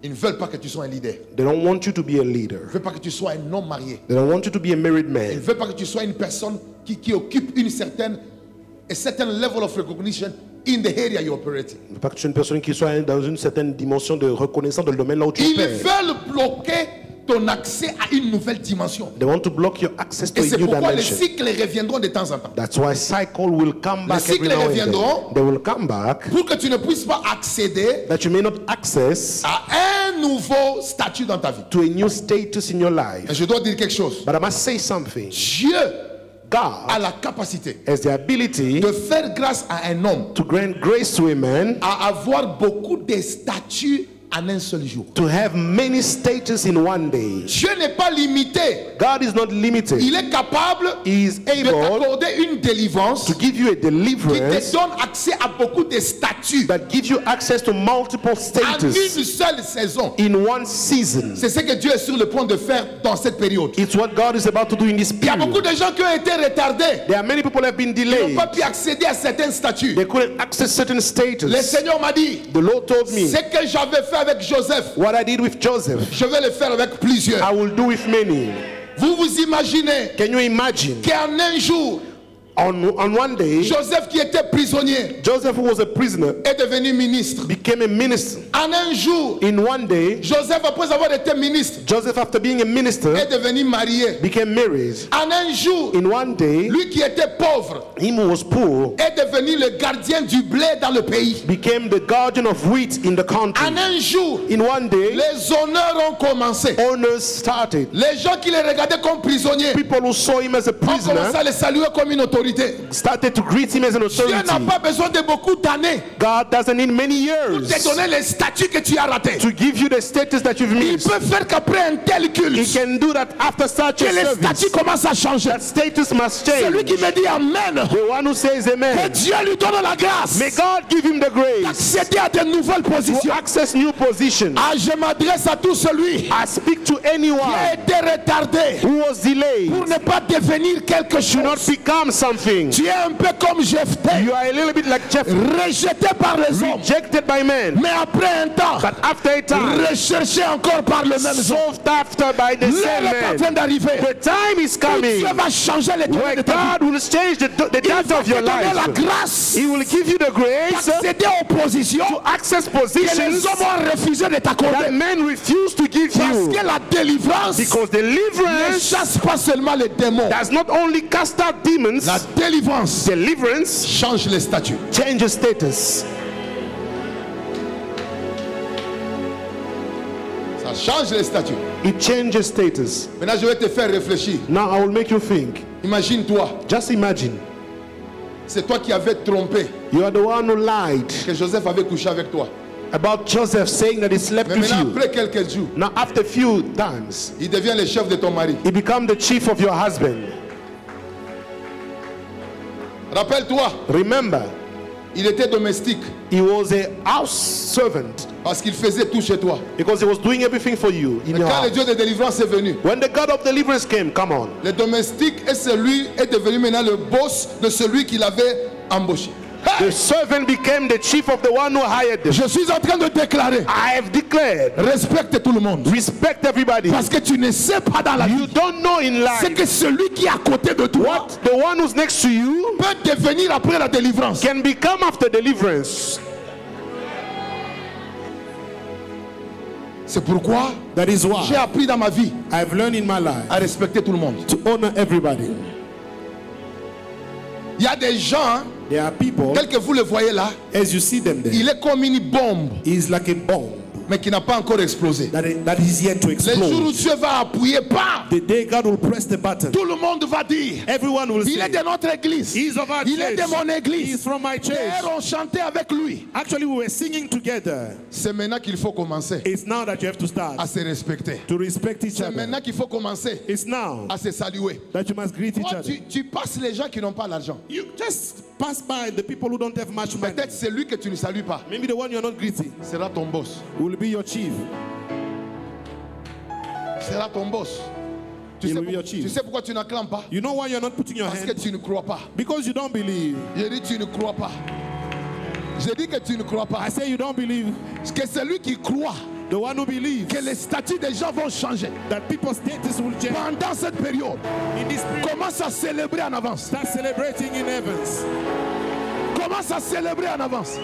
Ils ne veulent pas que tu sois un leader. They don't want you to be a Ils ne leader. veulent pas que tu sois un homme marié. They don't want you to be a married Ils ne man. veulent pas que tu sois une personne qui occupe a certain level of recognition in the area you operate. Il ne veut pas que tu sois une personne qui soit dans une certaine dimension de reconnaissance dans le domaine là où tu Ils opères. veulent bloquer ton accès à une nouvelle dimension. They want to block your access to Et a c'est new pourquoi les dimension. cycles reviendront de temps en temps. That's why cycle will come back every cycles now and reviendront. then. They will come back Pour que tu ne puisses pas accéder that you may not access à un nouveau statut dans ta vie. to a new status in your Et life. je dois dire quelque chose. But I must say something. Dieu a God la capacité has the ability de faire grâce à un homme to grant grace to a man à avoir beaucoup de statuts en un seul jour. to have many status in one day. Dieu n'est pas limité. God is not limited. Il est capable He is de able t'accorder une délivrance to give you a qui te deliverance donne accès à beaucoup de statuts that gives you access to multiple en status une seule saison. in one season. C'est ce que Dieu est sur le point de faire dans cette période. It's what God is about to do in this Il y a beaucoup period. de gens qui ont été retardés. There are many people who have been Ils n'ont delayed. pas pu accéder à certains statuts. They couldn't access certain Le status. Seigneur m'a dit, The Lord told me, ce que j'avais fait avec Joseph, what I did with Joseph, je vais le faire avec plusieurs. I will do with many. Vous vous imaginez Can you imagine? qu'en un jour, On one day, Joseph qui était prisonnier Joseph, who was a prisoner, est devenu ministre. became a minister. En un jour, In one day, Joseph, après avoir été ministre, Joseph, after being a minister, est devenu marié. became married. En un jour, In one day, lui qui était pauvre him who was poor est devenu le gardien du blé dans le pays. became the guardian of wheat in the country. En un jour, In one day, les honneurs ont commencé. honors started. Les gens qui le regardaient comme prisonnier People who saw him as a ont commencé prisoner à le saluer comme une autorité. started to greet him as an Dieu n'a authority. pas besoin de beaucoup d'années God doesn't need many pour years te donner les statuts que tu as ratés. to give you the status that you've Il missed. peut faire qu'après un tel He culte, can do that after such que a les service. statuts commencent à changer. That status must Celui change. qui me dit Amen, The one who says que amen. Dieu lui donne la grâce May God give him the grace d'accéder à de nouvelles to positions. access new positions. Ah, je m'adresse à tout celui I speak to qui a anyone été retardé who was delayed pour ne pas devenir quelque to not chose. become something. Tu es un peu comme Jephthé, You are a little bit like Jephthah, rejeté par les hommes, rejected by men, mais après un temps, but after a time, recherché encore par le même homme. sought after by the same L'heure est en train man. d'arriver. The time is coming Dieu va changer les where de ta vie. God will change the Il depth va of te your donner la life. grâce He will give you the grace d'accéder aux positions to access que les positions hommes ont refusé de that t'accorder. men refuse to give Parce you. que la délivrance Because ne deliverance chasse pas seulement les démons. does not only cast out demons, La délivrance deliverance change les statuts. changes status. Ça change les statuts. It changes status. Maintenant, je vais te faire réfléchir. Now I will make you think. Imagine-toi, Just imagine. c'est toi qui avais trompé You are the one who lied que Joseph avait couché avec toi. about Joseph, saying that he slept Mais with maintenant, you. après quelques jours, Now after few times, il devient le chef de ton mari. he become the chief of your husband. Rappelle-toi, Remember, il était domestique he was a house servant parce qu'il faisait tout chez toi. because he was doing everything for you in Mais your quand le house. Dieu de délivrance est venu, When the God of deliverance came, come on, le domestique est devenu maintenant le boss de celui qu'il avait embauché. the servant became the chief of the one who hired them. Je suis en train de déclarer, I have declared, respecte tout le monde. respect everybody. Parce que tu ne sais pas dans la You vie, don't know in c'est life que celui qui est à côté de toi what the one who's next to you peut devenir après la délivrance. can become after deliverance. C'est pourquoi That is j'ai why appris dans ma vie I've learned in my life à respecter tout le monde. to honor everybody. Il y a des gens, There are people, tels que vous le voyez là, as you see them there, il est comme une bombe, is like a bomb mais qui n'a pas encore explosé. that is yet to Le jour où explode. Dieu va appuyer, pas, The day God will press the button, tout le monde va dire, everyone will il est say, de notre église, He's of our il est de church. mon He's église. from my church. Hier, on chantait avec lui. Actually, we were singing together. C'est maintenant qu'il faut commencer It's now that you have to start à se respecter. to respect each C'est other. maintenant qu'il faut commencer It's now à se saluer. that you must greet each Toi, other. tu passes les gens qui n'ont pas l'argent. You just pass by the people who don't have much money. Peut-être celui que tu ne salues pas Maybe the one you're not greeting sera ton boss. will be your chief. Sera ton boss. He will be your chief. Tu sais pourquoi tu n'acclames pas? You know why you're not putting your Parce que hand? tu ne crois pas. Because you don't believe. J'ai dit tu ne crois pas. J'ai dit que tu ne crois pas. I say you don't believe. Que celui qui croit The one who believes que les statuts des gens vont changer that people's status will change pendant cette période, in this period. commence à célébrer en avance. Start celebrating in heavens. Commence à célébrer en avance.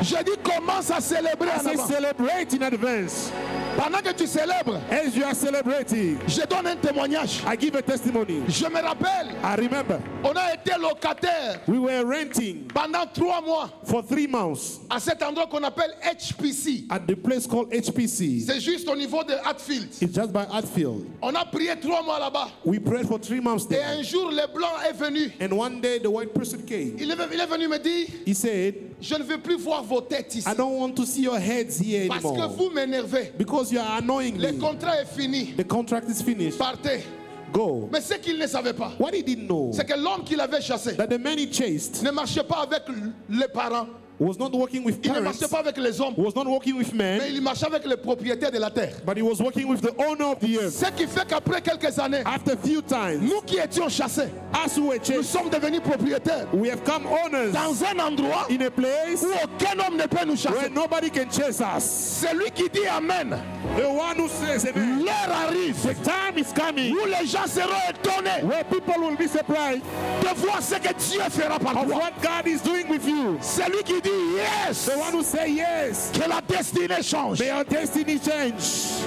J'ai dit commence à célébrer I en say avance. celebrate in advance. Pendant que tu célèbres, As you are celebrating, je donne un témoignage. I give a testimony. Je me rappelle, I remember on a été locataire we were renting pendant 3 mois for 3 months à cet endroit qu'on appelle HPC. at the place called HPC. C'est juste au niveau de Hatfield. It's just by Hatfield. On a prié 3 mois là-bas. We prayed for 3 months Et there. un jour, le blanc est venu. And one day the white person came. Il est venu me dire, He said, je ne veux plus voir vos têtes ici. I don't want to see your heads here Parce que anymore. vous m'énervez. Because you are annoying Le me. contrat est fini. The contract is finished. Partez. Go. Mais ce qu'il ne savait pas, What he didn't know, c'est que l'homme qu'il avait chassé that the man he chased ne marchait pas avec les parents. was not working with Il ne parents, marchait pas avec les hommes. was not working with men, Mais il marchait avec les propriétaires de la terre. but he was working with the owner of the earth. Ce qui fait qu'après quelques années, After a few times, nous qui étions chassés, as we were nous chased, sommes devenus propriétaires. we have come owners Dans un endroit in a place où aucun homme ne peut nous where chasser. nobody can chase us. Celui qui dit Amen, The one who says amen. l'heure arrive The time is coming où les gens seront étonnés where people will be surprised de voir ce que Dieu fera par of toi. what God is doing with you. Celui qui dit yes, The one who say yes, que la destinée change. may your destiny change.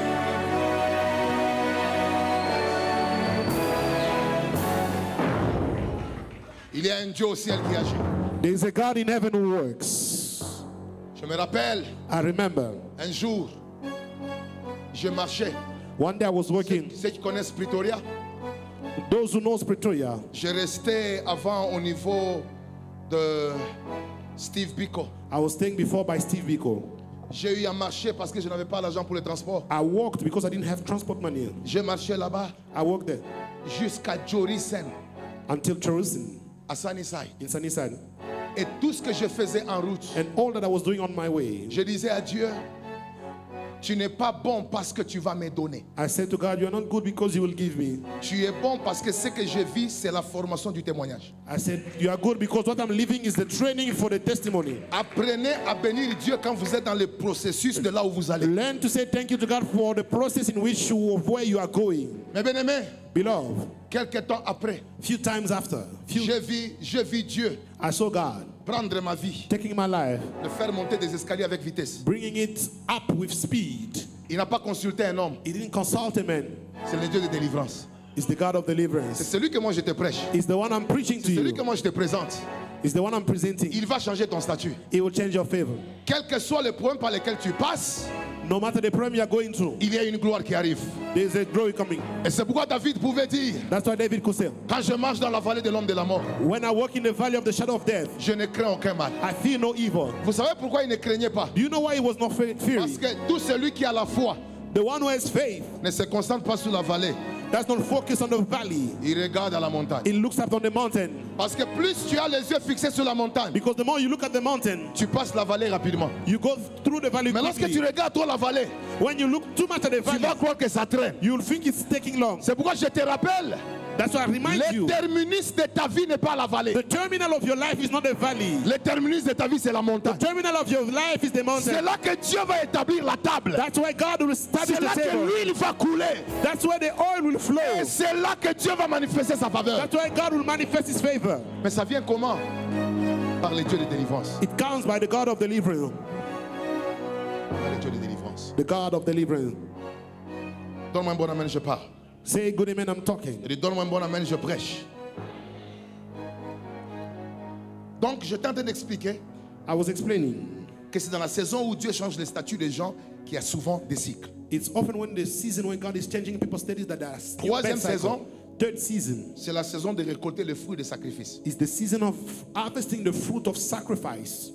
Il y a un Dieu au ciel qui agit. There is a God in heaven who works. Je me rappelle, I remember un jour, je marchais. one day I was working. Ceux qui connaissent Pretoria, Those who know Pretoria, je restais avant au niveau de Steve Biko. I was staying before by Steve Biko. J'ai eu à marcher parce que je n'avais pas l'argent pour le transport. I walked because I didn't have transport money. J'ai marché là-bas I walked there jusqu'à Jorisen, until Jerusalem à Sunnyside. in Sunnyside. Et tout ce que je faisais en route, And all that I was doing on my way, je disais à Dieu, tu n'es pas bon parce que tu vas me donner. I said to God, you are not good because you will give me. Tu es bon parce que ce que je vis, c'est la formation du témoignage. I said, you are good because what I'm living is the training for the testimony. Apprenez à bénir Dieu quand vous êtes dans le processus de là où vous allez. Learn to say thank you to God for the process in which you, of where you are going. Mes bien-aimés, Beloved, quelques temps après, few times after, je vis Dieu I saw God prendre ma vie, taking my life, le faire monter des escaliers avec vitesse. bringing it up with speed. Il n'a pas consulté un homme, He didn't consult a man. c'est le Dieu de délivrance. It's the God of C'est deliverance. celui que moi je te prêche. It's the one I'm preaching to C'est celui you. que moi je te présente. It's the one I'm presenting. Il va changer ton statut. It will change your favor. Quel que soit le point par lequel tu passes, No matter the problem you are going through, il y a une gloire qui arrive. there is a glory coming. Et c'est pourquoi David pouvait dire, That's why David could say, quand je marche dans la vallée de l'homme de la mort, when I walk in the valley of the shadow of death, je ne crains aucun mal. I fear no evil. Vous savez pourquoi il ne craignait pas? Do you know why he was not fearing? Parce que tout celui qui a la foi The one who has faith ne se concentre pas sur la vallée, does not focus on the valley. il regarde à la montagne. It looks up on the mountain. Parce que plus tu as les yeux fixés sur la montagne, Because the more you look at the mountain, tu passes la vallée rapidement. you go through the valley Mais lorsque tu quickly. regardes toi la vallée, When you look too much at the tu vas valley, croire que ça traîne. you'll think it's taking long. C'est pourquoi je te rappelle, That's why I remind le you, terminus de ta vie n'est pas la vallée. the terminal of your life is not the valley. Le terminus de ta vie, c'est la montagne. The terminal of your life is the C'est mountain. là que Dieu va établir la table. That's why God will establish C'est là the que table. l'huile va couler. That's where the oil will Et flow. c'est là que Dieu va manifester sa faveur. That's why God will manifest His favor. Mais ça vient comment? Par les dieux de délivrance. It comes by the God of deliverance. Par les dieux de délivrance. The God of deliverance. Donne-moi un bon amen, je parle. Say good amen, I'm talking. Je dis, donne-moi un bon amen, je prêche. Donc, je t'en train d'expliquer I was explaining. que c'est dans la saison où Dieu change les statuts des gens qu'il y a souvent des cycles. It's often when the season when God is changing people's status that there are still Troisième bad cycle. saison. Third season C'est la saison de récolter le fruit des sacrifices. is the season of harvesting the fruit of sacrifice.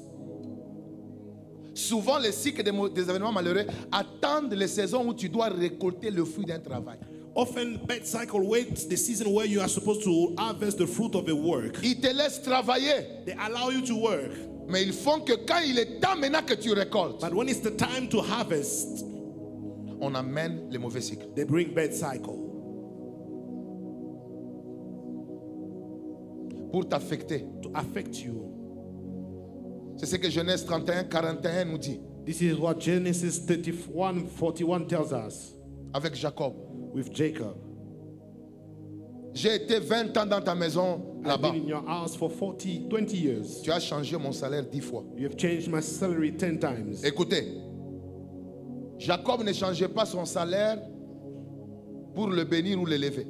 Souvent, les cycles des événements malheureux attendent les saisons où tu dois récolter le fruit d'un travail. Often bad cycle waits the season where you are supposed to harvest the fruit of a work. Ils te laissent travailler, They allow you to work, mais ils font que quand il est temps maintenant que tu récoltes, but when it's the time to harvest, on amène les mauvais cycles. they bring bad cycle Pour t'affecter. to affect you. C'est ce que Genèse 31, 41 nous dit. This is what Genesis 31:41 tells us Avec Jacob. with Jacob. J'ai été 20 ans dans ta maison I've là-bas. been in your house for 20 years. Tu as changé mon salaire 10 fois. You have changed my salary 10 times. Écoutez, Jacob ne changeait pas son salaire pour le bénir ou l'élever.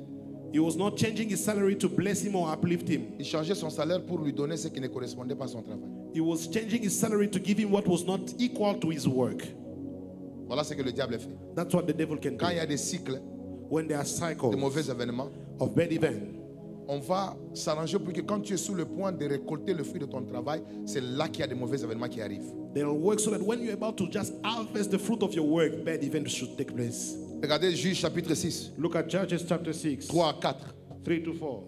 He was not changing his salary to bless him or uplift him. Il changeait son salaire pour lui donner ce qui ne correspondait pas à son travail. He was changing his salary to give him what was not equal to his work. Voilà ce que le diable fait. That's what the devil can Quand il y do. a des cycles When there are de cycles mauvais événements, of bad events, on va s'arranger pour que quand tu es sur le point de récolter le fruit de ton travail, c'est là qu'il y a des mauvais événements qui arrivent. they'll work so that when you're about to just harvest the fruit of your work, bad events should take place. Regardez Juge chapitre 6, Look at Judges chapter 6, 3 à 4. 3 to 4.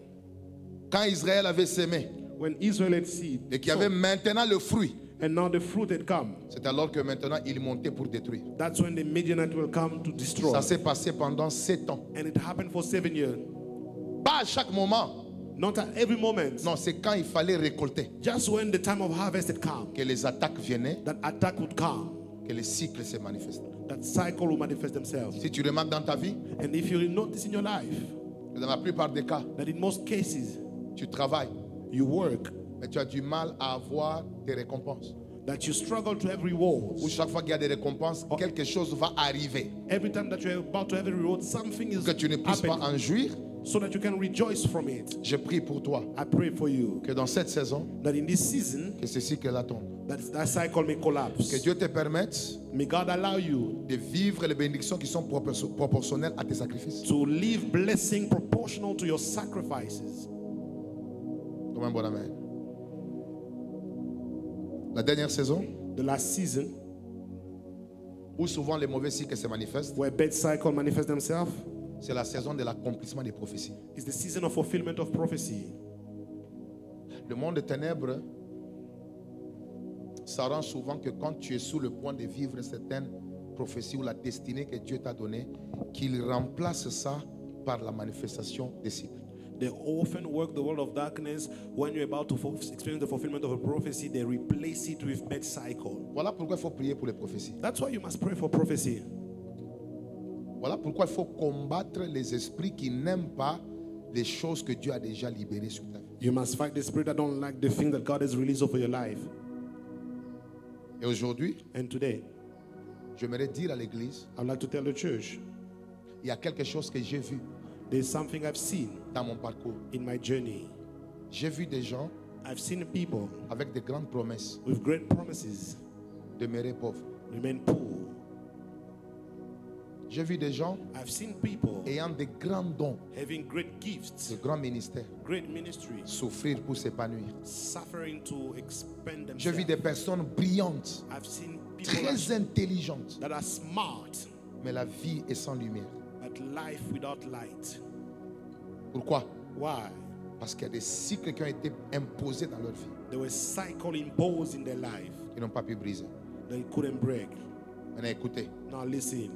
Quand Israël avait sémé When Israel had seed, et qu'il y avait maintenant le fruit, and now the fruit had come, c'est alors que maintenant il montait pour détruire. that's when the Midianite will come to destroy. Ça s'est passé pendant 7 ans. And it happened for 7 years. Pas à chaque moment. Not at every moment. Non, c'est quand il fallait récolter Just when the time of harvest had come, que les attaques venaient, that attack would come, que les cycles se manifestent. that cycle will manifest themselves. Si tu remarques dans ta vie, And if you notice in your life que dans la plupart des cas, that in most cases tu travailles, you work, mais tu as du mal à avoir tes récompenses. that you struggle to have rewards. Ou chaque fois qu'il y a des récompenses, quelque chose va arriver. Every time that you're about to have a reward, something is Que tu ne puisses pas happening, en jouir, so that you can rejoice from it. je prie pour toi I pray for you que dans cette saison, that in this season, que ce cycle-là tombe. that cycle may collapse. Que Dieu te permette May God allow you de vivre les bénédictions qui sont proportionnelles à tes sacrifices. to live blessing proportional to your sacrifices. Comme un bon amen. La dernière saison, The last season, où souvent les mauvais cycles se manifestent, where bad cycle manifest themselves, c'est la saison de l'accomplissement des prophéties. is the season of fulfillment of prophecy. Le monde des ténèbres s'arrange souvent que quand tu es sous le point de vivre certaines prophéties ou la destinée que Dieu t'a donnée, qu'il remplace ça par la manifestation des cycles. They often work the world of darkness when you're about to experience the fulfillment of a prophecy, they replace it with bad cycle. Voilà pourquoi il faut prier pour les prophéties. That's why you must pray for prophecy. Voilà pourquoi il faut combattre les esprits qui n'aiment pas les choses que Dieu a déjà libérées sur ta vie. You must fight the spirit that don't like the thing that God has released over your life. Et aujourd'hui, And today, j'aimerais dire à l'église, I'd like to tell the church, il y a quelque chose que j'ai vu there's something I've seen dans mon parcours. in my journey. J'ai vu des gens I've seen people avec de grandes promesses with great promises demeurer pauvres. remain poor. J'ai vu des gens I've seen people ayant des grands dons, having great gifts, de grands ministères, great ministries, souffrir pour s'épanouir. suffering to expand J'ai vu themselves. des personnes brillantes, I've seen people très intelligentes, that are smart, mais la vie est sans lumière. but life without light. Pourquoi? Why? Parce qu'il y a des cycles qui ont été imposés dans leur vie. There was cycle imposed in their life Ils n'ont pas pu briser. they couldn't break. Maintenant, écoutez, Now listen,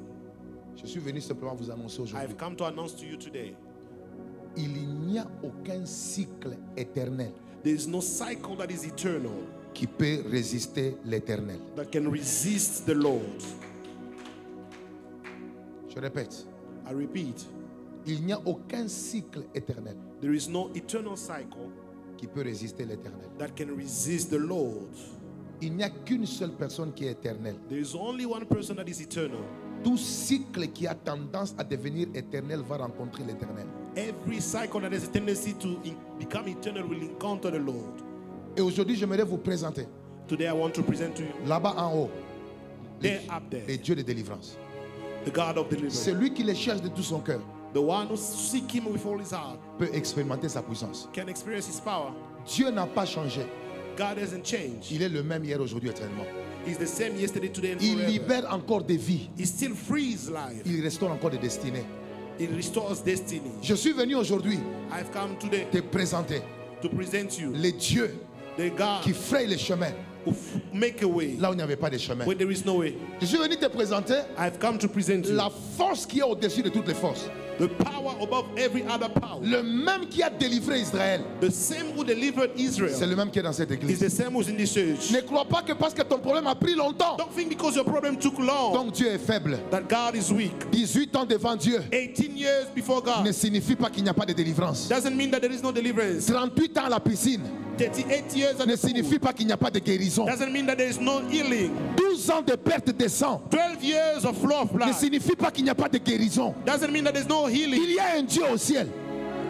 je suis venu simplement vous annoncer aujourd'hui. I've come to announce to you today, Il n'y a aucun cycle éternel there is no cycle that is eternal qui peut résister l'éternel. that can resist the Lord. Je répète, I repeat, il n'y a aucun cycle éternel there is no eternal cycle qui peut résister l'éternel. that can resist the Lord. Il n'y a qu'une seule personne qui est éternelle. There is only one person that is eternal. Tout cycle qui a tendance à devenir éternel va rencontrer l'éternel. Every cycle that has a tendency to become eternal will encounter the Lord. Et aujourd'hui, j'aimerais vous présenter, Today I want to present to you là-bas en haut, there up les there, dieux de délivrance. the God of deliverance. Celui qui les cherche de tout son cœur The one who seek him with all his heart peut expérimenter sa puissance. can experience his power. Dieu n'a pas changé. God hasn't changed. Il est le même hier, aujourd'hui, éternellement. He's the same yesterday, today, and Il forever. libère encore des vies. He still frees life. Il restaure encore des destinées. He restores destiny. Je suis venu aujourd'hui I've come today te présenter to present you les dieux the God qui frayent les chemins who make a way là où il n'y avait pas de chemin. when there is no way. Je suis venu te présenter I've come to present you la force qui est au-dessus de toutes les forces. the power above every other power. Le même qui a délivré Israël, The same who delivered c'est Israel le même qui est dans cette is église. the same who's in this church. Ne crois pas que parce que ton problème a pris longtemps, Don't think because your problem took long donc Dieu est faible. that God is weak. 18 ans devant Dieu 18 years before ne God signifie pas qu'il n'y a pas de délivrance. doesn't mean that there is no deliverance. 38 ans à la piscine 38 years at ne the pool signifie pas qu'il n'y a pas de guérison. doesn't mean that there is no healing. 12 ans de perte de sang 12 years of flow of ne blood signifie pas qu'il n'y a pas de guérison. doesn't mean that there's no healing. Il y a un Dieu au ciel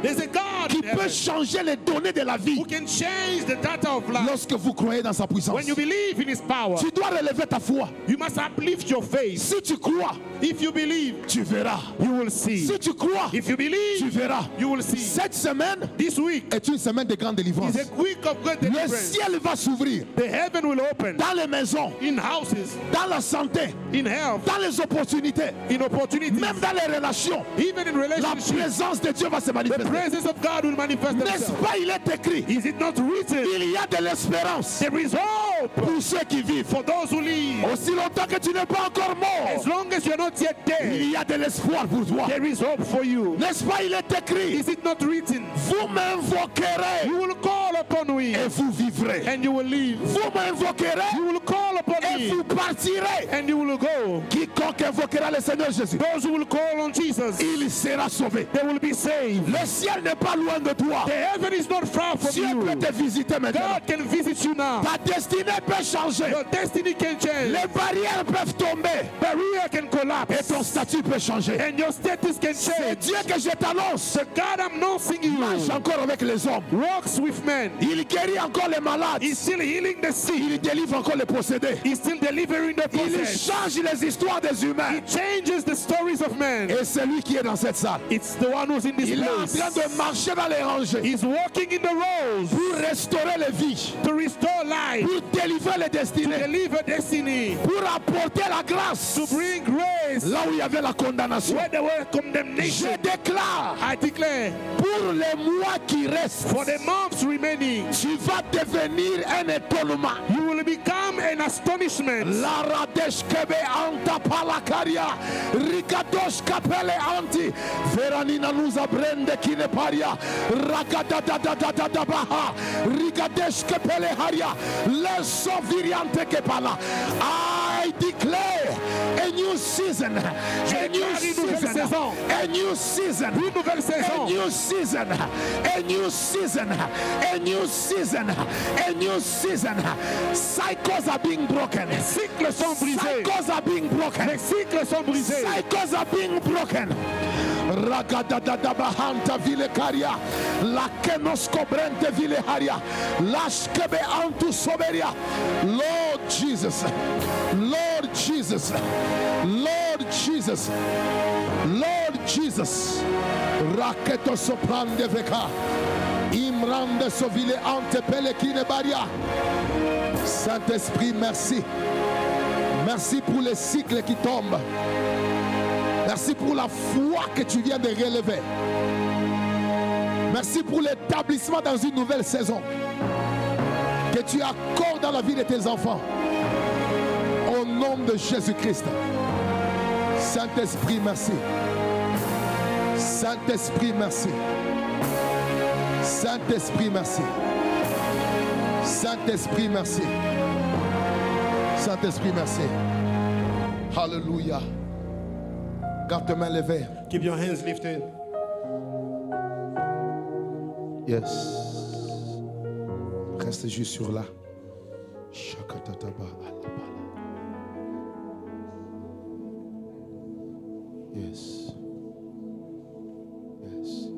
There's a God qui in peut heaven changer les données de la vie who can change the data of life. lorsque vous croyez dans sa puissance. When you believe in his power, Tu dois relever ta foi. you must uplift your faith. Si tu crois, If you believe, tu verras. you will see. Si tu crois, If you tu believe, verras. you will see. Cette semaine This week est une semaine de grande délivrance. is a week of great Le deliverance. ciel va s'ouvrir The heaven will open dans les maisons, in houses, dans la santé, in health, dans les opportunités, in opportunities, même dans les relations. even in La relationships. présence de Dieu va se The manifester. presence of God will manifest N'est-ce itself. pas, il est écrit, Is it not written? il y a de l'espérance There is hope pour ceux qui vivent. for those who live. Aussi longtemps que tu n'es pas encore As mort, long as you're not yet dead, il y a de l'espoir pour toi. there is hope for you. N'est-ce pas, il est écrit, Is it not written? vous m'invoquerez You will call upon me et vous vivrez. and you will live. Vous m'invoquerez You will call upon et me vous partirez. and you will go. Quiconque invoquera le Seigneur Jésus, Those who will call on Jesus, il sera sauvé. they will be saved. Le ciel n'est pas loin de toi. The heaven is not far from Dieu peut you. te visiter maintenant. God can visit you now. Ta destinée peut changer. Your destiny can change. Les barrières peuvent tomber. Barrier can Et collapse. ton statut peut changer. And your status can C'est change. Dieu que je t'annonce. The God I'm announcing Marche you encore avec les hommes. walks with men. Il guérit encore les malades. He's still healing the sick. Il délivre encore les possédés. He's still delivering the Il possessed. change les histoires des humains. He changes the stories of men. Et c'est lui qui est dans cette salle. It's the one who's in this Il est en train place. de marcher dans les rangées He's walking in the rows pour restaurer les vies, to restore life, pour délivrer les to destinées, deliver destiny, pour apporter la grâce to bring grace là où il y avait la condamnation. where there were Je condemnation. déclare, I declare, pour les mois qui restent, for the months remaining, tu vas devenir un étonnement. you will become an astonishment. La radesh kebe anta palakaria, rigadosh kapele anti, veranina nuza brende kine paria, ragadadadadada baha, rigadesh kepele haria, leso viriante kepala. I declare a new season, a new season, a new season, Une nouvelle a saison. new season, a new season, a new season, a new season. Cycles are being broken. Cycles sont brisés. Cycles are being broken. Les cycles sont brisés. Cycles are being broken. Ragadada bahanta vile karia. La kenosko brente vile haria. Lashkebe antu soberia. Lord Jesus. Lord Jesus. Lord Jesus. Lord Jesus. Raketo soprande veka. Imrande sovile ante pelekine baria. Saint-Esprit, merci. Merci pour les cycles qui tombent. Merci pour la foi que tu viens de relever. Merci pour l'établissement dans une nouvelle saison que tu accordes dans la vie de tes enfants. Au nom de Jésus-Christ. Saint-Esprit, merci. Saint-Esprit, merci. Saint-Esprit, merci. Saint-Esprit, merci. Saint-Esprit, merci. Alléluia. Garde tes mains levées. Keep your hands lifted. Yes. Reste juste sur là. Shakatataba alabala. Yes. Yes.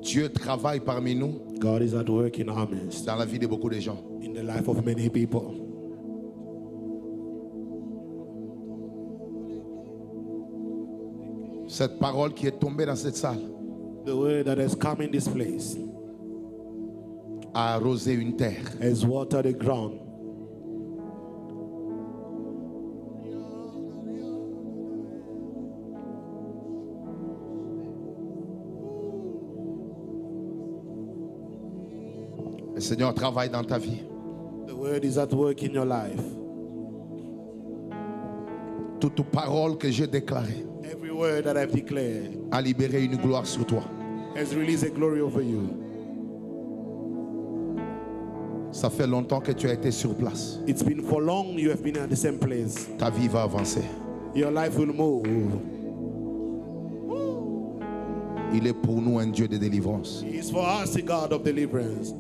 Dieu travaille parmi nous. God is at work in our midst, Dans la vie de beaucoup de gens. in the life of many people. Cette parole qui est tombée dans cette salle The word that has come in this place a arrosé une terre. has watered the ground. Le Seigneur travaille dans ta vie. The word is at work in your life. Toute parole que j'ai déclarée Every word that I've declared a libéré une gloire sur toi. has released a glory over you. Ça fait longtemps que tu as été sur place. It's been for long you have been at the same place. Ta vie va avancer. Your life will move. Il est pour nous un Dieu de délivrance. He is for us a God of deliverance.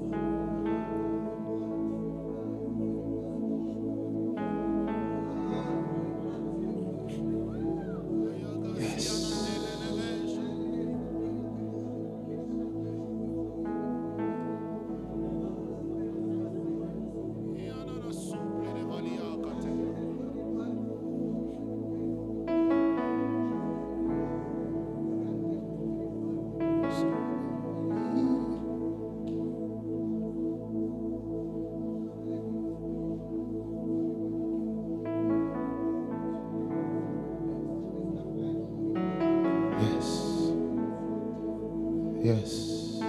Yes.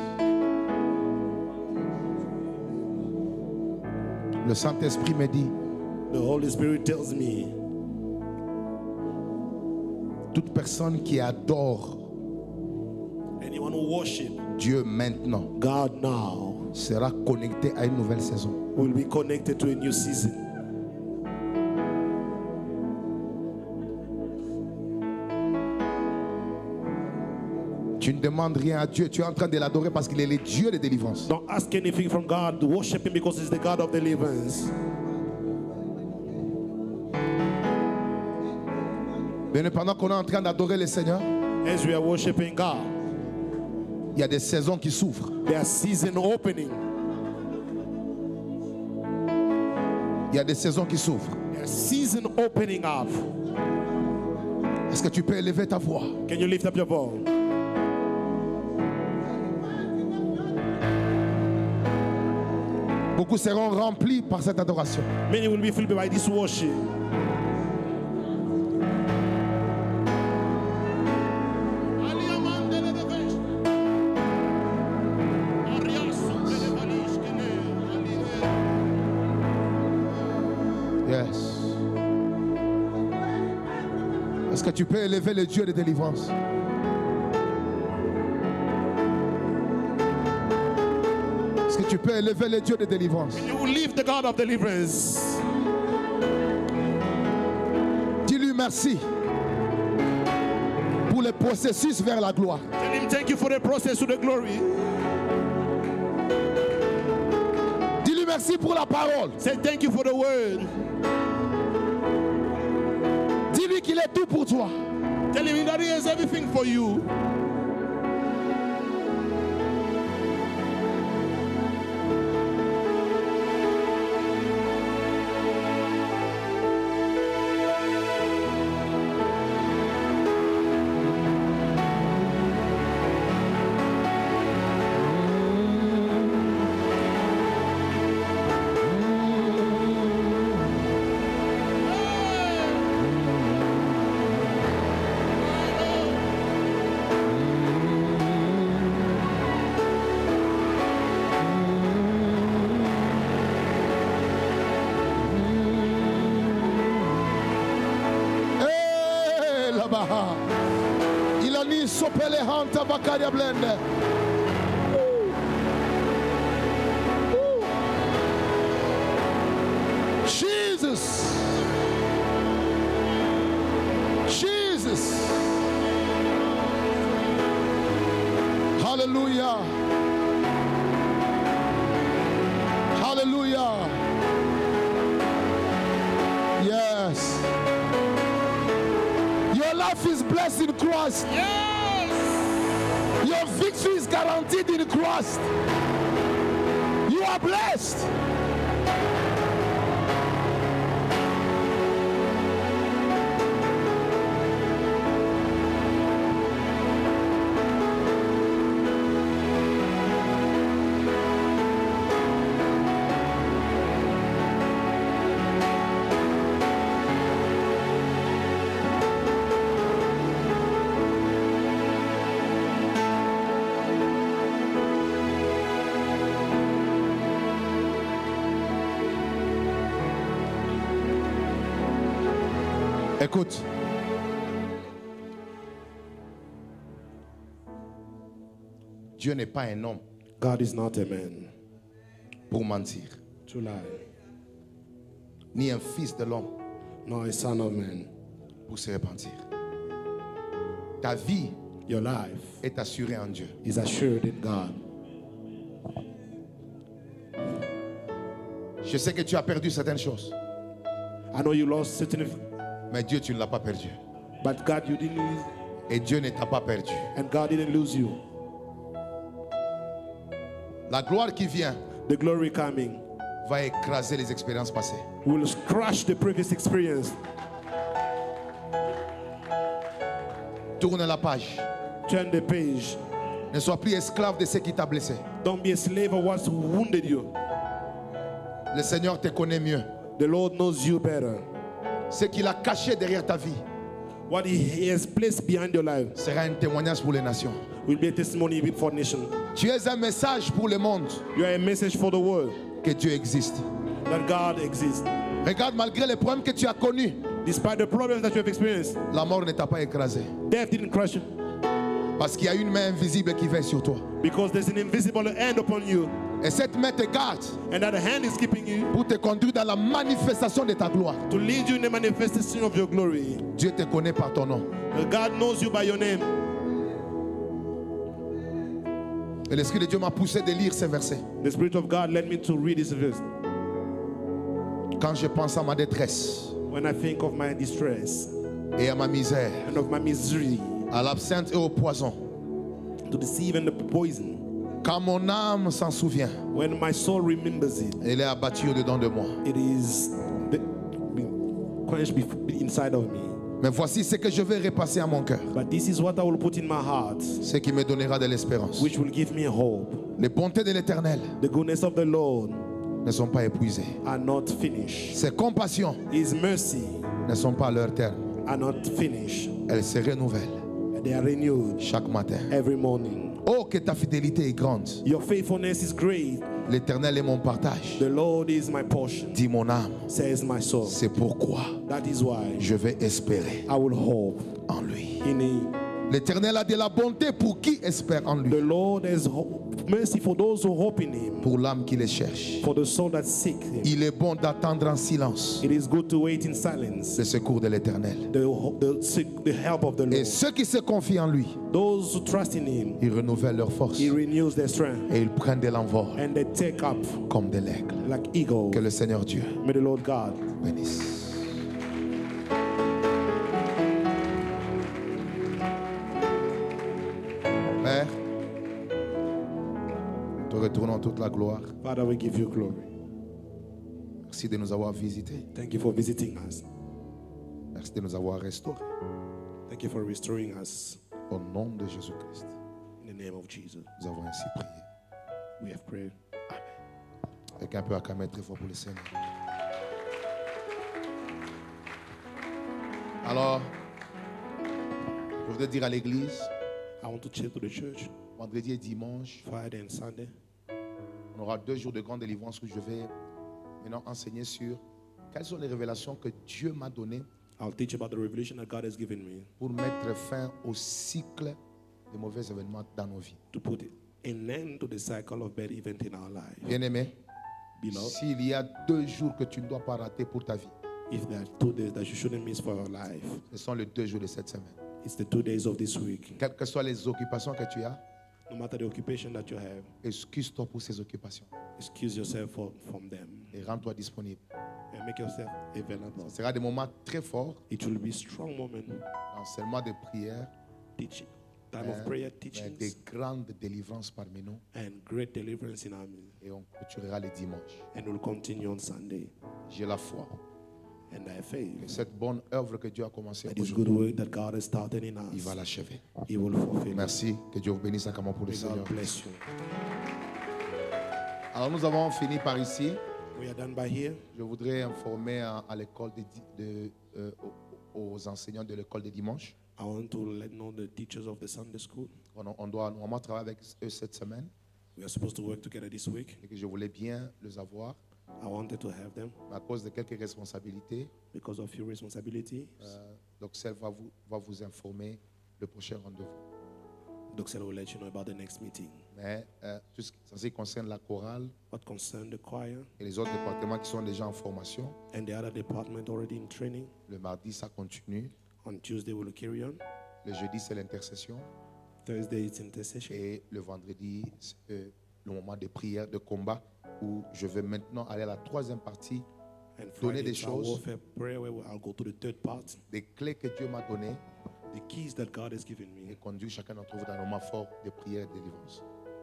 Le Saint-Esprit me dit, The Holy Spirit tells me, toute personne qui adore anyone who worship Dieu maintenant God now sera connecté à une nouvelle saison. will be connected to a new season. Tu ne demandes rien à Dieu, tu es en train de l'adorer parce qu'il est le Dieu de délivrance. Don't ask anything from God. Worship Him because He's the God of deliverance. Mais pendant qu'on est en train d'adorer le Seigneur, As we are worshiping God, il y a des saisons qui s'ouvrent. there are season opening. Il y a des saisons qui s'ouvrent. There are season opening up. Est-ce que tu peux élever ta voix? Can you lift up your voice? Beaucoup seront remplis par cette adoration. Many will be filled by this worship. Yes. Est-ce que tu peux élever le Dieu de délivrance? Est-ce que tu peux élever le Dieu de délivrance? You will leave the God of deliverance. Dis-lui merci pour le processus vers la gloire. Tell Him thank you for the process to the glory. Dis-lui merci pour la parole. Say thank you for the word. Dis-lui qu'il est tout pour toi. Tell him that he has everything for you. Il a mis sopele hanta bakaria blende. Jesus. Jesus. Hallelujah. Hallelujah. Yes. Your life is blessed in Christ. Yes. Your victory is guaranteed in Christ. You are blessed. Écoute. Dieu n'est pas un homme God is not a man pour mentir, to lie, ni un fils de l'homme nor a son of man. pour se repentir. Ta vie Your life est assurée en Dieu. is assured in God. Je sais que tu as perdu certaines choses, I know you lost certain, mais Dieu, tu ne l'as pas perdu. but God, you didn't lose, Et Dieu ne t'a pas perdu. and God didn't lose you. La gloire qui vient The glory coming va écraser les expériences passées. will crush the previous experience. Tourne la page. Turn the page. Ne sois plus esclave de ce qui t'a blessé. Don't be a slave of what's wounded you. Le Seigneur te connaît mieux. The Lord knows you better. Ce qu'il a caché derrière ta vie What He has placed behind your life sera un témoignage pour les nations. will be a testimony for nations. Tu es un message pour le monde You are a message for the world que Dieu existe. that God exists. Regarde, malgré les problèmes que tu as connus, Despite the problems that you have experienced, la mort ne t'a pas écrasé. death didn't crush you Parce qu'il y a une main invisible qui veille sur toi. because there's an invisible hand upon you, Et cette main te garde and that hand is keeping you pour te conduire dans la manifestation de ta gloire. to lead you in the manifestation of your glory. Dieu te connaît par ton nom. God knows you by your name. Et l'Esprit de Dieu m'a poussé de lire ces versets. The Spirit of God led me to read this verse. Quand je pense à ma détresse When I think of my distress et à ma misère, and of my misery, à l'absinthe et au poison, to deceive and the poison, quand mon âme s'en souvient, when my soul remembers it, elle est abattue au-dedans de moi. it is quenched inside of me. Mais voici ce que je vais repasser à mon cœur, But this is what I will put in my heart, ce qui me donnera de l'espérance. which will give me hope. Les bontés de l'Éternel The goodness of the Lord ne sont pas épuisées. are not finished. Ses compassions His mercy ne sont pas à leur terme. are not finished. Elles se renouvellent They are renewed chaque matin. every morning. Oh, que ta fidélité est grande. Your faithfulness is great. L'Éternel est mon partage. The Lord is my portion, Dis mon âme. says my soul. C'est pourquoi That is why je vais espérer I will hope en lui. in Him. L'Éternel a de la bonté pour qui espère en The lui. Lord has mercy for those who hope in Him, Pour l'âme qui le cherche. for the soul that seek Him. Il est bon d'attendre en silence It is good to wait in silence le secours de l'Éternel. the help of the Et Lord. ceux qui se confient en lui, Those who trust in Him, ils renouvellent leur force He renews their strength, et ils prennent de l'envol and they take up comme de l'aigle. like eagles. Que le Seigneur Dieu May the Lord God bénisse. toute la gloire. Father, we give you glory. Merci de nous avoir visités. Thank you for visiting us. Merci de nous avoir restaurés. Thank you for restoring us. Au nom de Jésus-Christ, In the name of Jesus, nous avons ainsi prié. we have prayed. Quelqu'un peut acclamer très fort pour le Seigneur. Alors, je voudrais dire à l'église, I want to say to the church, vendredi et dimanche, Friday and Sunday, on aura 2 jours de grande délivrance où je vais maintenant enseigner sur quelles sont les révélations que Dieu m'a données I'll teach about the revelation that God has given me pour mettre fin au cycle de mauvais événements dans nos vies. to put an end to the cycle of bad event in our life. Bien-aimé, Beloved, s'il y a 2 jours que tu ne dois pas rater pour ta vie, if there are 2 days that you shouldn't miss for your life, ce sont les 2 jours de cette semaine. it's the 2 days of this week. Quelles que soient les occupations que tu as, No matter the occupation that you have, excuse-toi pour ces occupations excuse yourself from them et rends-toi disponible. and make yourself available. Ce sera des moments très forts It will be strong moment, d'enseignement de prière, teaching, time of prayer, mais teachings, des grandes délivrances parmi nous and great deliverance in our midst. et on clôturera les dimanches. And we'll continue on Sunday. J'ai la foi And I que faith cette bonne œuvre que Dieu a commencée that this aujourd'hui, good work that God has started in il us, va l'achever. He will fulfill it. Merci, que Dieu vous bénisse encore pour le May Seigneur. God bless you. Alors nous avons fini par ici. We are done by here. Je voudrais informer à l'école aux enseignants de l'école de dimanche. I want to let know the teachers of the Sunday school. On doit normalement travailler avec eux cette semaine We are supposed to work together this week. et que je voulais bien les avoir. I wanted to have them À cause de quelques responsabilités, because of your responsibilities. donc celle va vous informer le prochain rendez-vous. Doxel will let you know about the next meeting. Mais tout ce qui concerne la chorale What concerned the choir et les autres départements qui sont déjà en formation, and the other department already in training, le mardi ça continue, on Tuesday we'll carry on. le jeudi c'est l'intercession Thursday it's intercession. et le vendredi c'est le moment de prière, de combat où je vais maintenant aller à la 3e partie, And donner Friday des it's our choses, warfare prayer where I'll go to the third part. des clés que Dieu m'a données The keys that God has given et me conduire chacun d'entre vous dans un moment fort de prière et de délivrance.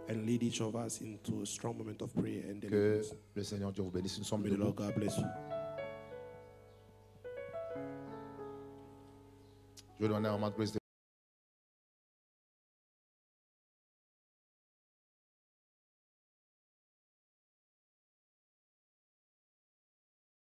and lead each of us into a strong moment of prayer and Que deliverance. le Seigneur Dieu vous bénisse. Nous sommes May the debout. Lord God bless you. Je vais donner un moment de grace.